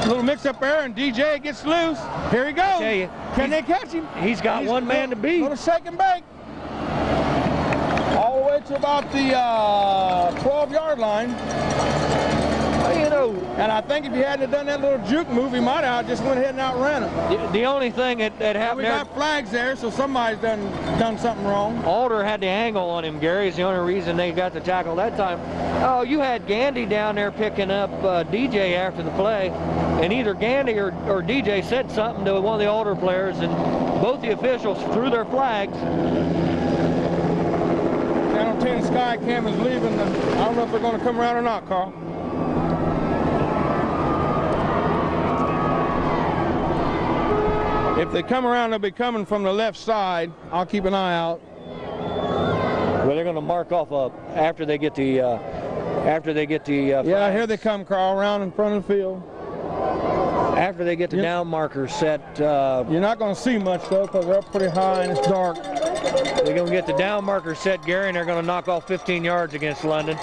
Little mix-up there, and DJ gets loose. Here he goes. Can they catch him? He's got one man to beat. Little shake and bake. All the way to about the 12-yard line. Well, you know, and I think if he hadn't done that little juke move, he might have just went ahead and outran him. The only thing that happened we there, got flags there, so somebody's done something wrong. Alder had the angle on him, Gary. Is the only reason they got the tackle that time. Oh, you had Gandy down there picking up DJ after the play, and either Gandy or DJ said something to one of the Alder players, and both the officials threw their flags. Channel 10 Sky Cam is leaving. I don't know if they're going to come around or not, Carl. If they come around, they'll be coming from the left side. I'll keep an eye out. Well, they're going to mark off after they get the yeah, here they come, Carl, around in front of the field. After they get the down marker set. You're not going to see much, though, because they're up pretty high and it's dark. They're going to get the down marker set, Gary, and they're going to knock off 15 yards against London.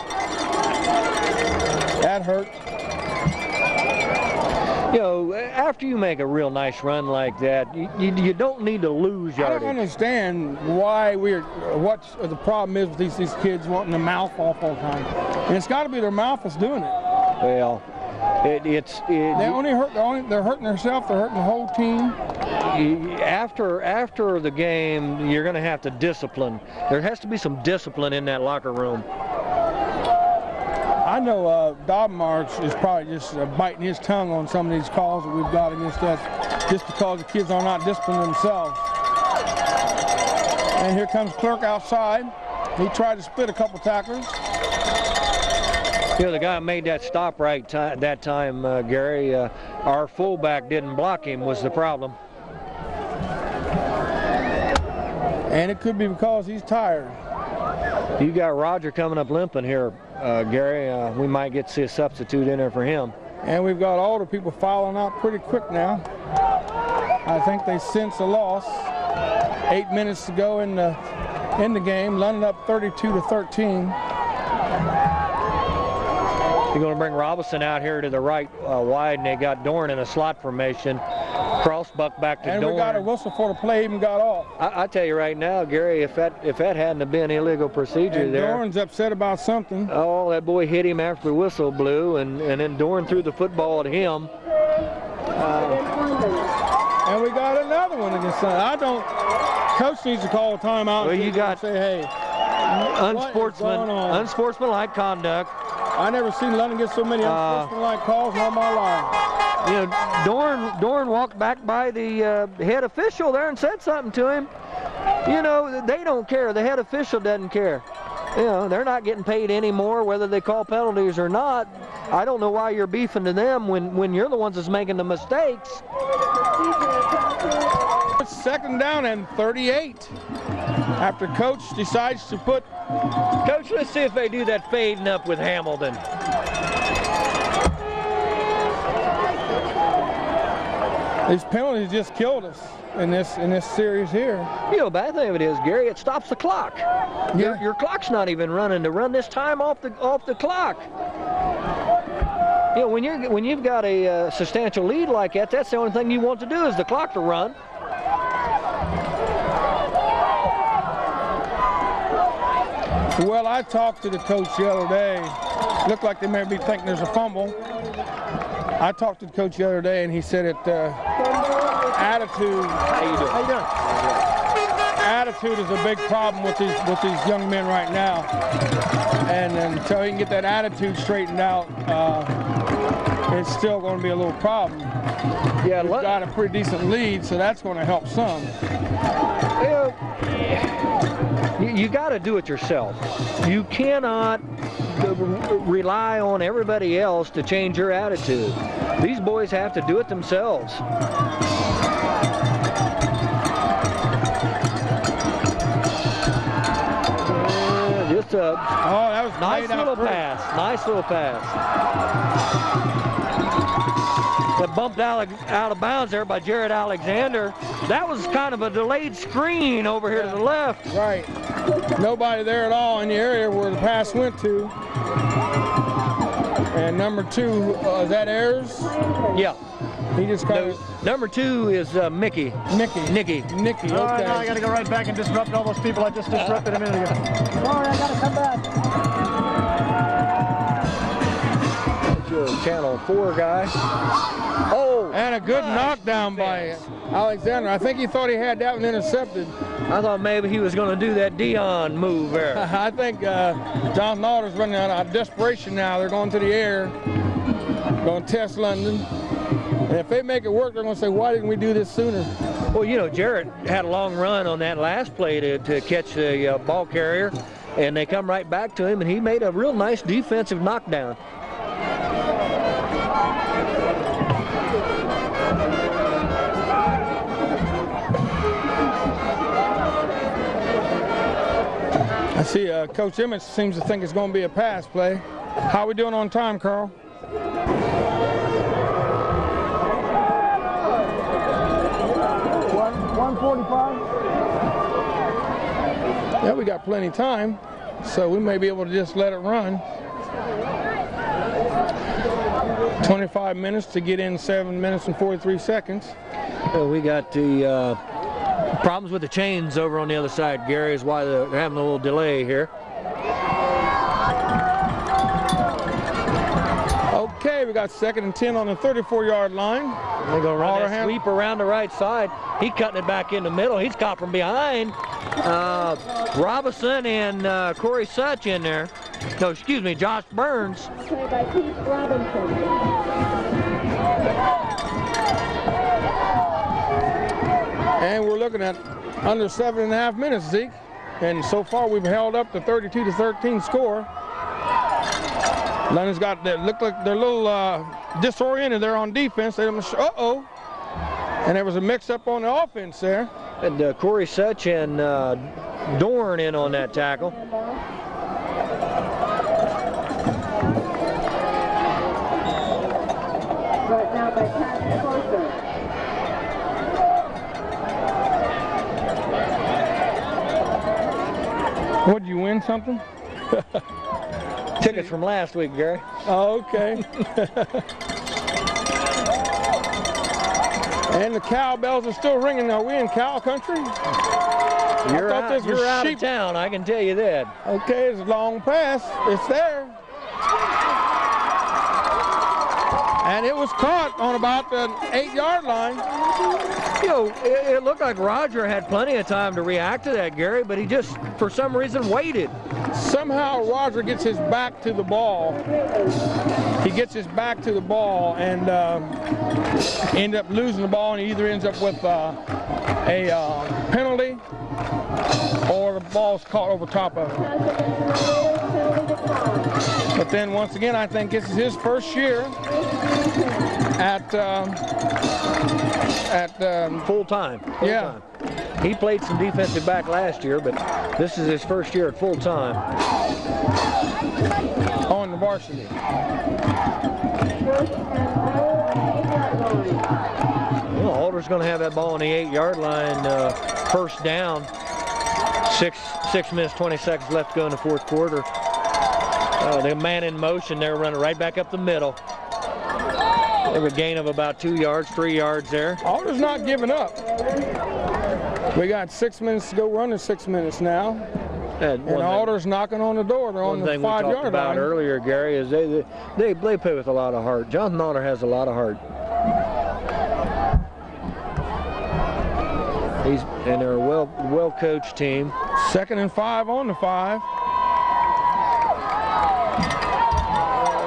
That hurt. You know, after you make a real nice run like that, you don't need to lose yardage. I don't understand why what the problem is with these kids wanting the mouth off all the time. And it's got to be their mouth that's doing it. Well, they're hurting themselves. They're hurting the whole team. After the game, you're going to have to discipline. There has to be some discipline in that locker room. I know Dobmarks is probably just biting his tongue on some of these calls that we've got against us, just because the kids are not disciplining themselves. And here comes Clerk outside. He tried to split a couple tacklers. You know, the guy who made that stop that time, Gary, our fullback didn't block him was the problem. And it could be because he's tired. You got Roger coming up limping here, Gary. We might get to see a substitute in there for him. And we've got older people filing out pretty quick now. I think they sense a loss. 8 minutes to go in the game. London up 32-13. You're going to bring Robinson out here to the right wide, and they got Dorn in a slot formation. Cross buck back to Dorn. And we got a whistle for the play even got off. I tell you right now, Gary, if that hadn't have been illegal procedure and there. Dorn's upset about something. Oh, that boy hit him after the whistle blew, and then Dorn threw the football at him. And we got another one against Sun. Coach needs to call a timeout. Well, you got say, hey, unsportsmanlike conduct. I never seen London get so many unsportsmanlike calls in all my life. You know, Dorn walked back by the head official there and said something to him. You know, they don't care. The head official doesn't care. You know, they're not getting paid anymore, whether they call penalties or not. I don't know why you're beefing to them when you're the ones that's making the mistakes. It's 2nd down and 38. After Coach decides to put... Coach, let's see if they do that fading up with Hamilton. These penalties just killed us in this series here. You know, bad thing of it is, Gary, it stops the clock. Yeah. Your clock's not even running to run this time off the clock. You know, when you've got a substantial lead like that, that's the only thing you want to do is the clock to run. Well, I talked to the coach the other day. Looked like they may be thinking there's a fumble. I talked to the coach the other day, and he said that attitude. How you doing? How you doing? Attitude is a big problem with these young men right now, and until he can get that attitude straightened out, it's still going to be a little problem. Yeah, we've got a pretty decent lead, so that's going to help some. You got to do it yourself. You cannot rely on everybody else to change your attitude. These boys have to do it themselves. Just a that was nice little pass. Nice little pass. That bumped out of bounds there by Jared Alexander. That was kind of a delayed screen over here to the left. Right. Nobody there at all in the area where the pass went to. And number 2, is that Ayers? Yeah. He just kind of... Number 2 is Nicky. Nicky, okay. Now I got to go right back and disrupt all those people I just disrupted a minute ago. Sorry, I got to come back. Your Channel 4 guy. Oh! And a good knockdown by Alexander. I think he thought he had that one intercepted. I thought maybe he was going to do that Dion move there. I think Jonathan Alder's running out of desperation now. They're going to the air, going to test London. And if they make it work, they're going to say, why didn't we do this sooner? Well, you know, Jarrett had a long run on that last play to catch the ball carrier, and they come right back to him, and he made a real nice defensive knockdown. I see Coach Emmett seems to think it's going to be a pass play. How are we doing on time, Carl? 1:45. Yeah, we got plenty of time, so we may be able to just let it run. 25 minutes to get in 7 minutes and 43 seconds. Well, we got the problems with the chains over on the other side, Gary, is why they're having a little delay here. Okay, we got 2nd and 10 on the 34-yard line. They're going to run that sweep around the right side. He's cutting it back in the middle. He's caught from behind. Robinson and Corey Such in there. No, excuse me, Josh Burns. Play by Keith Robinson. And we're looking at under 7.5 minutes, Zeke. And so far we've held up the 32-13 score. London's got that, look like they're a little disoriented there on defense. They uh-oh. And there was a mix-up on the offense there. And Corey Such and Dorn in on that tackle. Right now by Pat Corser. What, did you win something? Tickets from last week, Gary. Oh, okay. And the cowbells are still ringing. Are we in cow country? You're out of town, I can tell you that. Okay, it's a long pass. It's there. And it was caught on about the 8-yard line. You know, it looked like Roger had plenty of time to react to that, Gary, but he just, for some reason, waited. Somehow Roger gets his back to the ball. He gets his back to the ball and end up losing the ball, and he either ends up with a penalty or the ball's caught over top of him. But then once again, I think this is his first year at full time. Yeah. He played some defensive back last year, but this is his first year at full time. On the varsity. Well, Alder's going to have that ball on the 8-yard line, first down. 6 minutes, 20 seconds left to go in the fourth quarter. The man in motion there, running right back up the middle. They have a gain of about 2 yards, 3 yards there. Alder's not giving up. We got 6 minutes to go, running 6 minutes now. And Alder's knocking on the door. They're on the 5-yard line. One thing we talked about earlier, Gary, is they play with a lot of heart. Jonathan Alder has a lot of heart. They're a well-coached team. 2nd and 5 on the 5.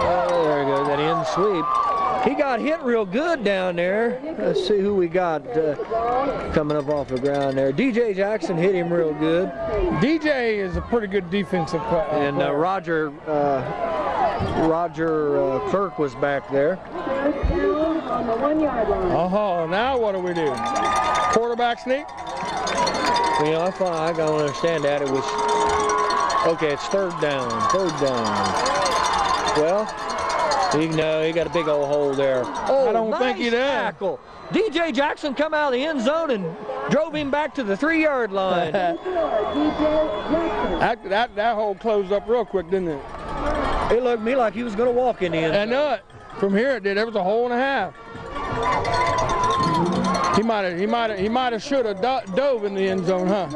Oh, there he goes, that end sweep. He got hit real good down there. Let's see who we got coming up off the ground there. DJ Jackson hit him real good. DJ is a pretty good defensive player. And Roger Clerk was back there. On the 1-yard line. Oh, now what do we do? Quarterback sneak? You know, I don't understand that. It was, okay, it's third down. Well, he got a big old hole there. Oh, I don't think he did. Tackle. DJ Jackson come out of the end zone and drove him back to the 3-yard line. that hole closed up real quick, didn't it? It looked to me like he was going to walk in the end zone. I know it. From here it did. There was a hole and a half. He might have should have dove in the end zone, huh?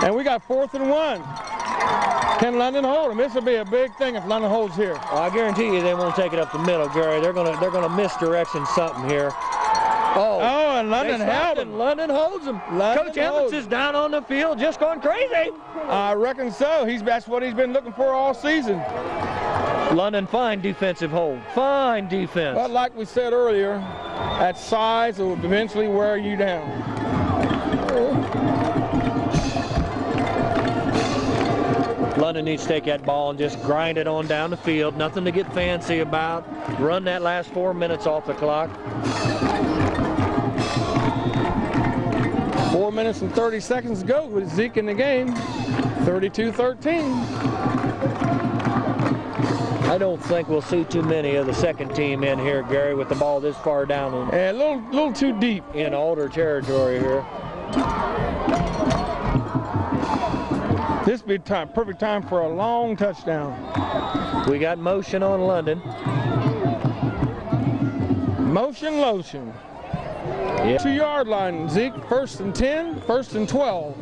And we got 4th and 1. Can London hold him? This will be a big thing if London holds here. Well, I guarantee you they won't take it up the middle, Gary. They're gonna misdirection something here. Oh, and London held him. London holds him. Coach Evans is down on the field just going crazy. I reckon so. That's what he's been looking for all season. London, fine defensive hold. Fine defense. But like we said earlier, that size will eventually wear you down. London needs to take that ball and just grind it on down the field. Nothing to get fancy about. Run that last 4 minutes off the clock. 4 minutes and 30 seconds to go with Zeke in the game. 32-13. I don't think we'll see too many of the second team in here, Gary, with the ball this far down. A little too deep. In Alder territory here. This would be perfect time for a long touchdown. We got motion on London. Motion lotion. Yeah. 2-yard line, Zeke. 1st and 10, 1st and 12.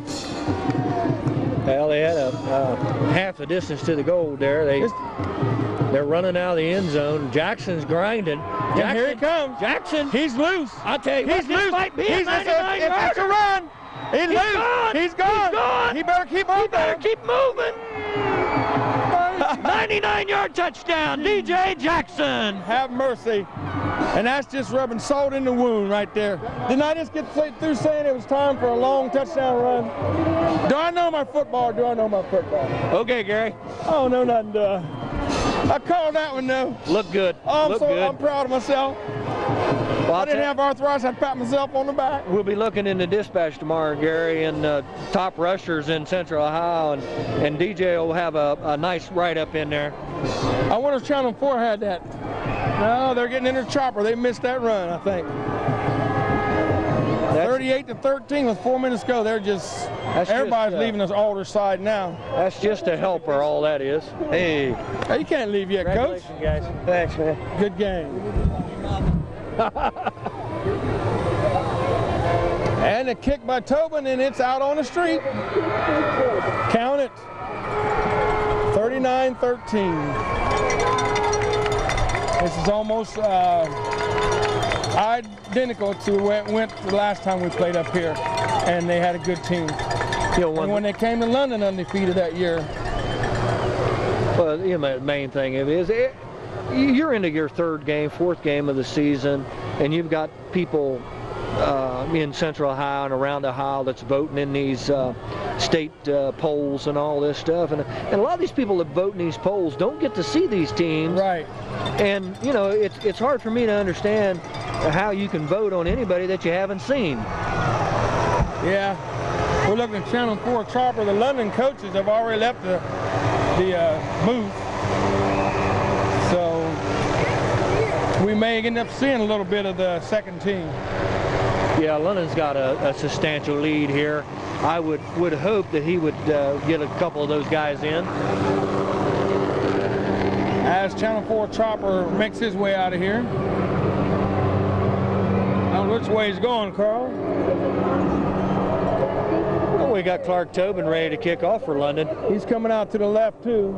Well, they had a half a distance to the goal there. They're running out of the end zone. Jackson's grinding. Jackson, here he comes. Jackson. He's loose. I tell you, he's loose. This might be he's a 99-yarder. It's a run. He's loose. Gone. He's gone. He better keep moving. He better keep moving. 99-yard touchdown, DJ Jackson. Have mercy. And that's just rubbing salt in the wound right there. Didn't I just get through saying it was time for a long touchdown run? Do I know my football or do I know my football? Okay, Gary. I don't know nothing, I called that one, though. Look good. I'm proud of myself. Well, I didn't have arthritis. I'd pat myself on the back. We'll be looking in the dispatch tomorrow, Gary, and top rushers in Central Ohio, and DJ will have a nice write-up in there. I wonder if Channel 4 had that. No, they're getting in their chopper. They missed that run, I think. 38-13 with 4 minutes to go. They're just, everybody's leaving us Alder side now. That's just a helper, all that is. Hey. Hey, you can't leave yet, Coach. Guys. Thanks, man. Good game. And a kick by Tobin, and it's out on the street. Count it. 39-13. This is almost identical to where it went the last time we played up here, and they had a good team. And when they came to London undefeated that year. Well, the main thing is you're into your third game, fourth game of the season, and you've got people in Central Ohio and around Ohio that's voting in these state polls and all this stuff, and a lot of these people that vote in these polls don't get to see these teams. Right. And it's hard for me to understand how you can vote on anybody that you haven't seen. Yeah. We're looking at Channel 4 Chopper. The London coaches have already left the booth, so we may end up seeing a little bit of the second team. Yeah, London's got a substantial lead here. I would hope that he would get a couple of those guys in. As Channel 4 Chopper makes his way out of here. I don't know which way he's going, Carl. Well, we got Clark Tobin ready to kick off for London. He's coming out to the left, too.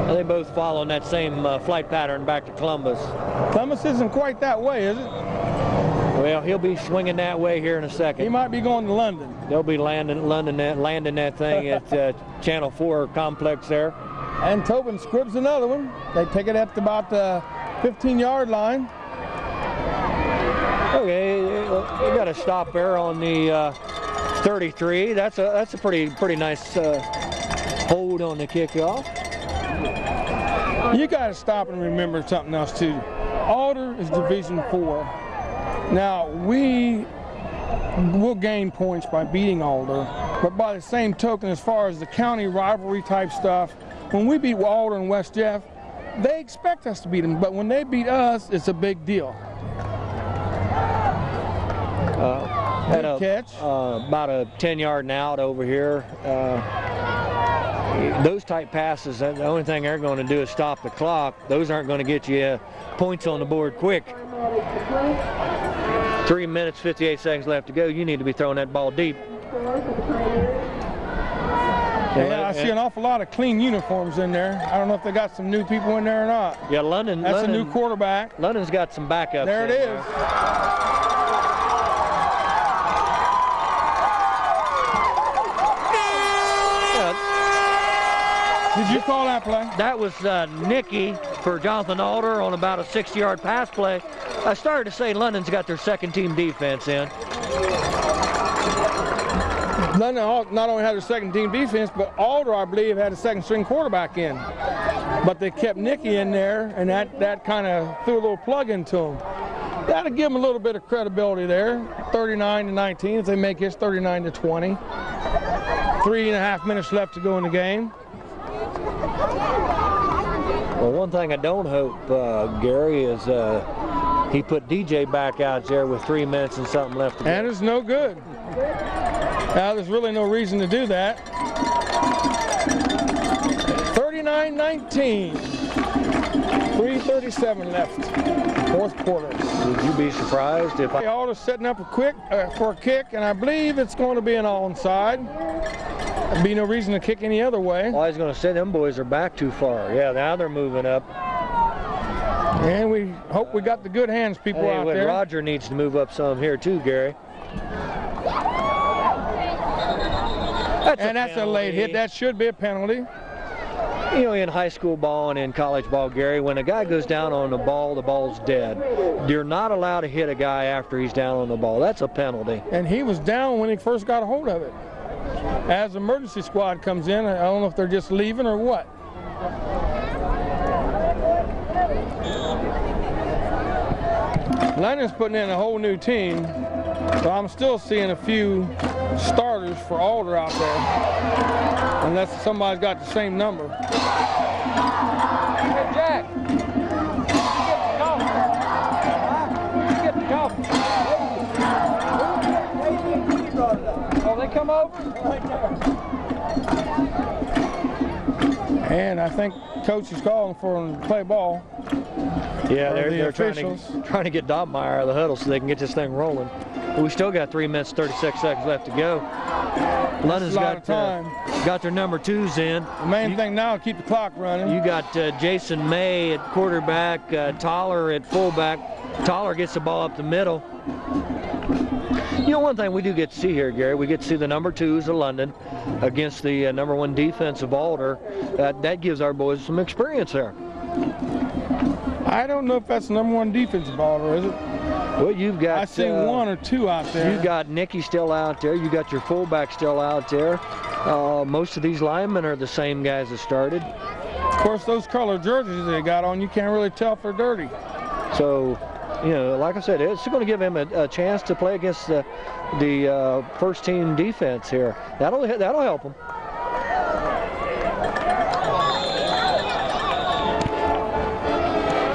They both following that same flight pattern back to Columbus. Columbus isn't quite that way, is it? Well, he'll be swinging that way here in a second. He might be going to London. They'll be landing that thing at Channel 4 complex there. And Tobin squibs another one. They take it up to about the 15-yard line. Okay, we got a stop there on the 33. That's a pretty nice hold on the kickoff. You got to stop and remember something else too. Alder is Division 4. Now we will gain points by beating Alder, but by the same token, as far as the county rivalry type stuff, when we beat Alder and West Jeff, they expect us to beat them, but when they beat us, it's a big deal. Good catch. About a 10-yard and out over here. Those type passes, the only thing they're going to do is stop the clock. Those aren't going to get you points on the board quick. 3 minutes, 58 seconds left to go. You need to be throwing that ball deep. Yeah, I see an awful lot of clean uniforms in there. I don't know if they got some new people in there or not. Yeah, London. That's a new quarterback. London's got some backups. There it is. Did you call that play? That was Nicky for Jonathan Alder on about a 60-yard pass play. I started to say London's got their second team defense in. London not only had their second team defense, but Alder, I believe, had a second string quarterback in. But they kept Nicky in there, and that kind of threw a little plug into him. That'll give them a little bit of credibility there. 39-19 if they make his 39-20. 3.5 minutes left to go in the game. Well, one thing I don't hope, Gary, is he put DJ back out there with 3 minutes and something left to go. And it's no good. Now, there's really no reason to do that. 39-19. 3:37 left. Fourth quarter. Would you be surprised if Alder's setting up for a kick, and I believe it's going to be an onside. There'd be no reason to kick any other way. Well, I was going to say them boys are back too far. Yeah, now they're moving up. And we hope we got the good hands people out there. Roger needs to move up some here too, Gary. That's a late hit. That should be a penalty. You know, in high school ball and in college ball, Gary, when a guy goes down on the ball's dead. You're not allowed to hit a guy after he's down on the ball. That's a penalty. And he was down when he first got a hold of it. As the emergency squad comes in, I don't know if they're just leaving or what. London's putting in a whole new team, so I'm still seeing a few starters for Alder out there, unless somebody's got the same number. Hey, Jack, you get the coffee. come over? And I think coach is calling for him to play ball. Yeah, they're trying to get Dobmeyer out of the huddle so they can get this thing rolling. We still got 3 minutes 36 seconds left to go. London's got their number 2s in. The main thing now is keep the clock running. You got Jason May at quarterback, Toller at fullback. Toller gets the ball up the middle. You know, one thing we do get to see here, Gary, we get to see the number 2s of London against the number 1 defense of Alder. That gives our boys some experience there. I don't know if that's the number 1 defense of Alder, is it? Well, you've got... I've seen 1 or 2 out there. You've got Nicky still out there. You got your fullback still out there. Most of these linemen are the same guys that started. Of course, those color jerseys they got on, you can't really tell if they're dirty. So, you know, like I said, it's going to give him a chance to play against the first team defense here. That'll help him.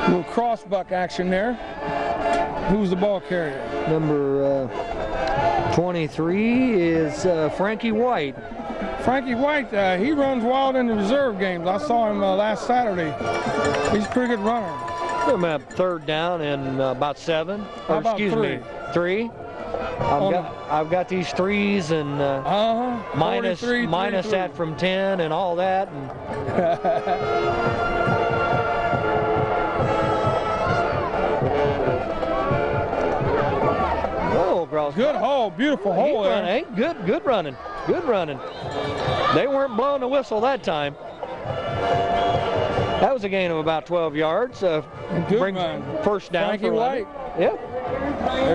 A little crossbuck action there. Who's the ball carrier? Number 23 is Frankie White. Frankie White, he runs wild in the reserve games. I saw him last Saturday. He's a pretty good runner. I'm at 3rd down and about 7. How about excuse me, 3. I've got these 3s and minus that from 10 and all that. And good hole, beautiful hole there. Hey, good running, good running. They weren't blowing the whistle that time. That was a gain of about 12 yards. Good run. First down Frankie for White. Yep.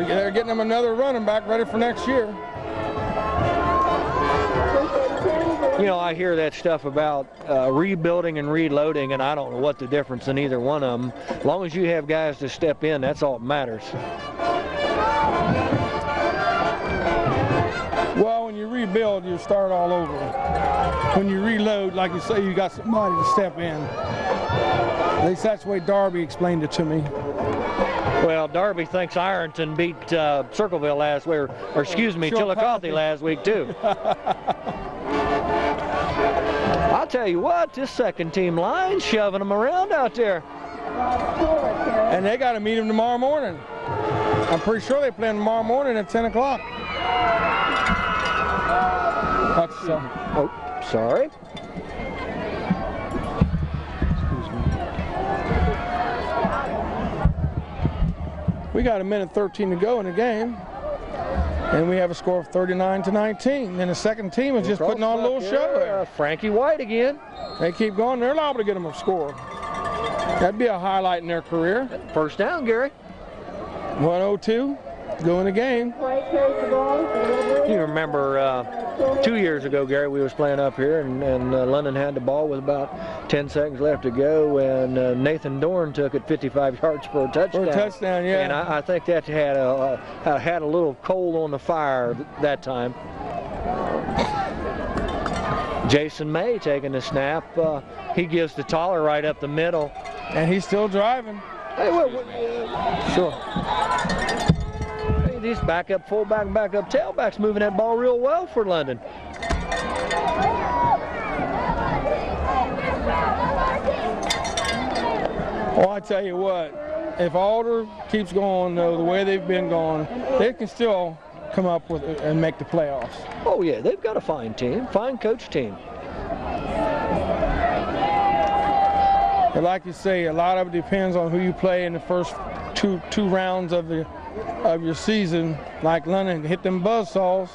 They're getting him another running back ready for next year. You know, I hear that stuff about rebuilding and reloading, and I don't know what the difference in either one of them. As long as you have guys to step in, that's all that matters. Well, when you rebuild, you start all over. When you reload, like you say, you got somebody to step in. At least that's the way Darby explained it to me. Well, Darby thinks Ironton beat Circleville last week, or excuse me, Chillicothe last week too. I'll tell you what, this second team line shoving them around out there. And they got to meet him tomorrow morning. I'm pretty sure they play tomorrow morning at 10 o'clock. Oh, sorry. We got 1:13 to go in the game, and we have a score of 39-19. And the second team is just putting on a little show there. Frankie White again. They keep going. They're liable to get them a score. That'd be a highlight in their career. First down, Gary. 1:02 go in the game. You remember 2 years ago, Gary, we was playing up here, and London had the ball with about 10 seconds left to go, and Nathan Dorn took it 55 yards for a touchdown. For a touchdown, yeah. And I think that had a little coal on the fire that time. Jason May taking the snap. He gives the Toller right up the middle. And he's still driving. Hey, sure. These backup fullback, backup tailbacks moving that ball real well for London. Oh, I tell you what, if Alder keeps going though the way they've been going, they can still come up with it and make the playoffs. Oh yeah, they've got a fine team, fine coach team. But like you say, a lot of it depends on who you play in the first two rounds of your season. Like London hit them buzzsaws.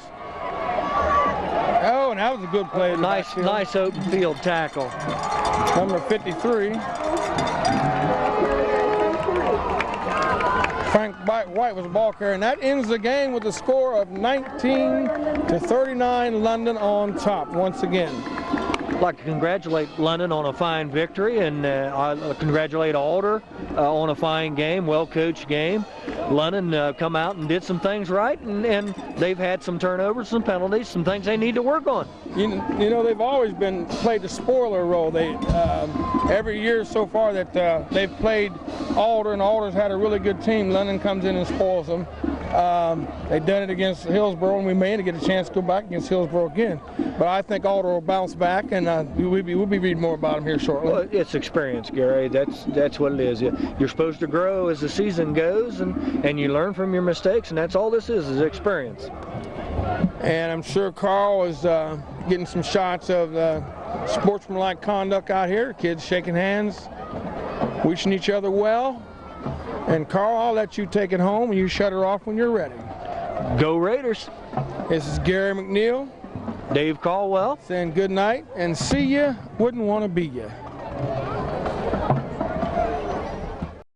Oh, and that was a good play. Nice open field tackle. Number 53. Frank White was a ball carrier, and that ends the game with a score of 19-39. London on top once again. I'd like to congratulate London on a fine victory, and I congratulate Alder on a fine game, well-coached game. London come out and did some things right, and they've had some turnovers, some penalties, some things they need to work on. You know, they've always played the spoiler role. They every year so far that they've played Alder, and Alder's had a really good team. London comes in and spoils them. They've done it against Hillsborough, and we may get a chance to go back against Hillsborough again. But I think Alder will bounce back, and we'll be reading more about them here shortly. Well, it's experience, Gary. That's what it is. You're supposed to grow as the season goes, and you learn from your mistakes, and that's all this is experience. And I'm sure Carl is getting some shots of sportsmanlike conduct out here. Kids shaking hands, wishing each other well. And Carl, I'll let you take it home and you shut her off when you're ready. Go Raiders. This is Gary McNeil. Dave Caldwell. Saying good night and see ya. Wouldn't want to be ya.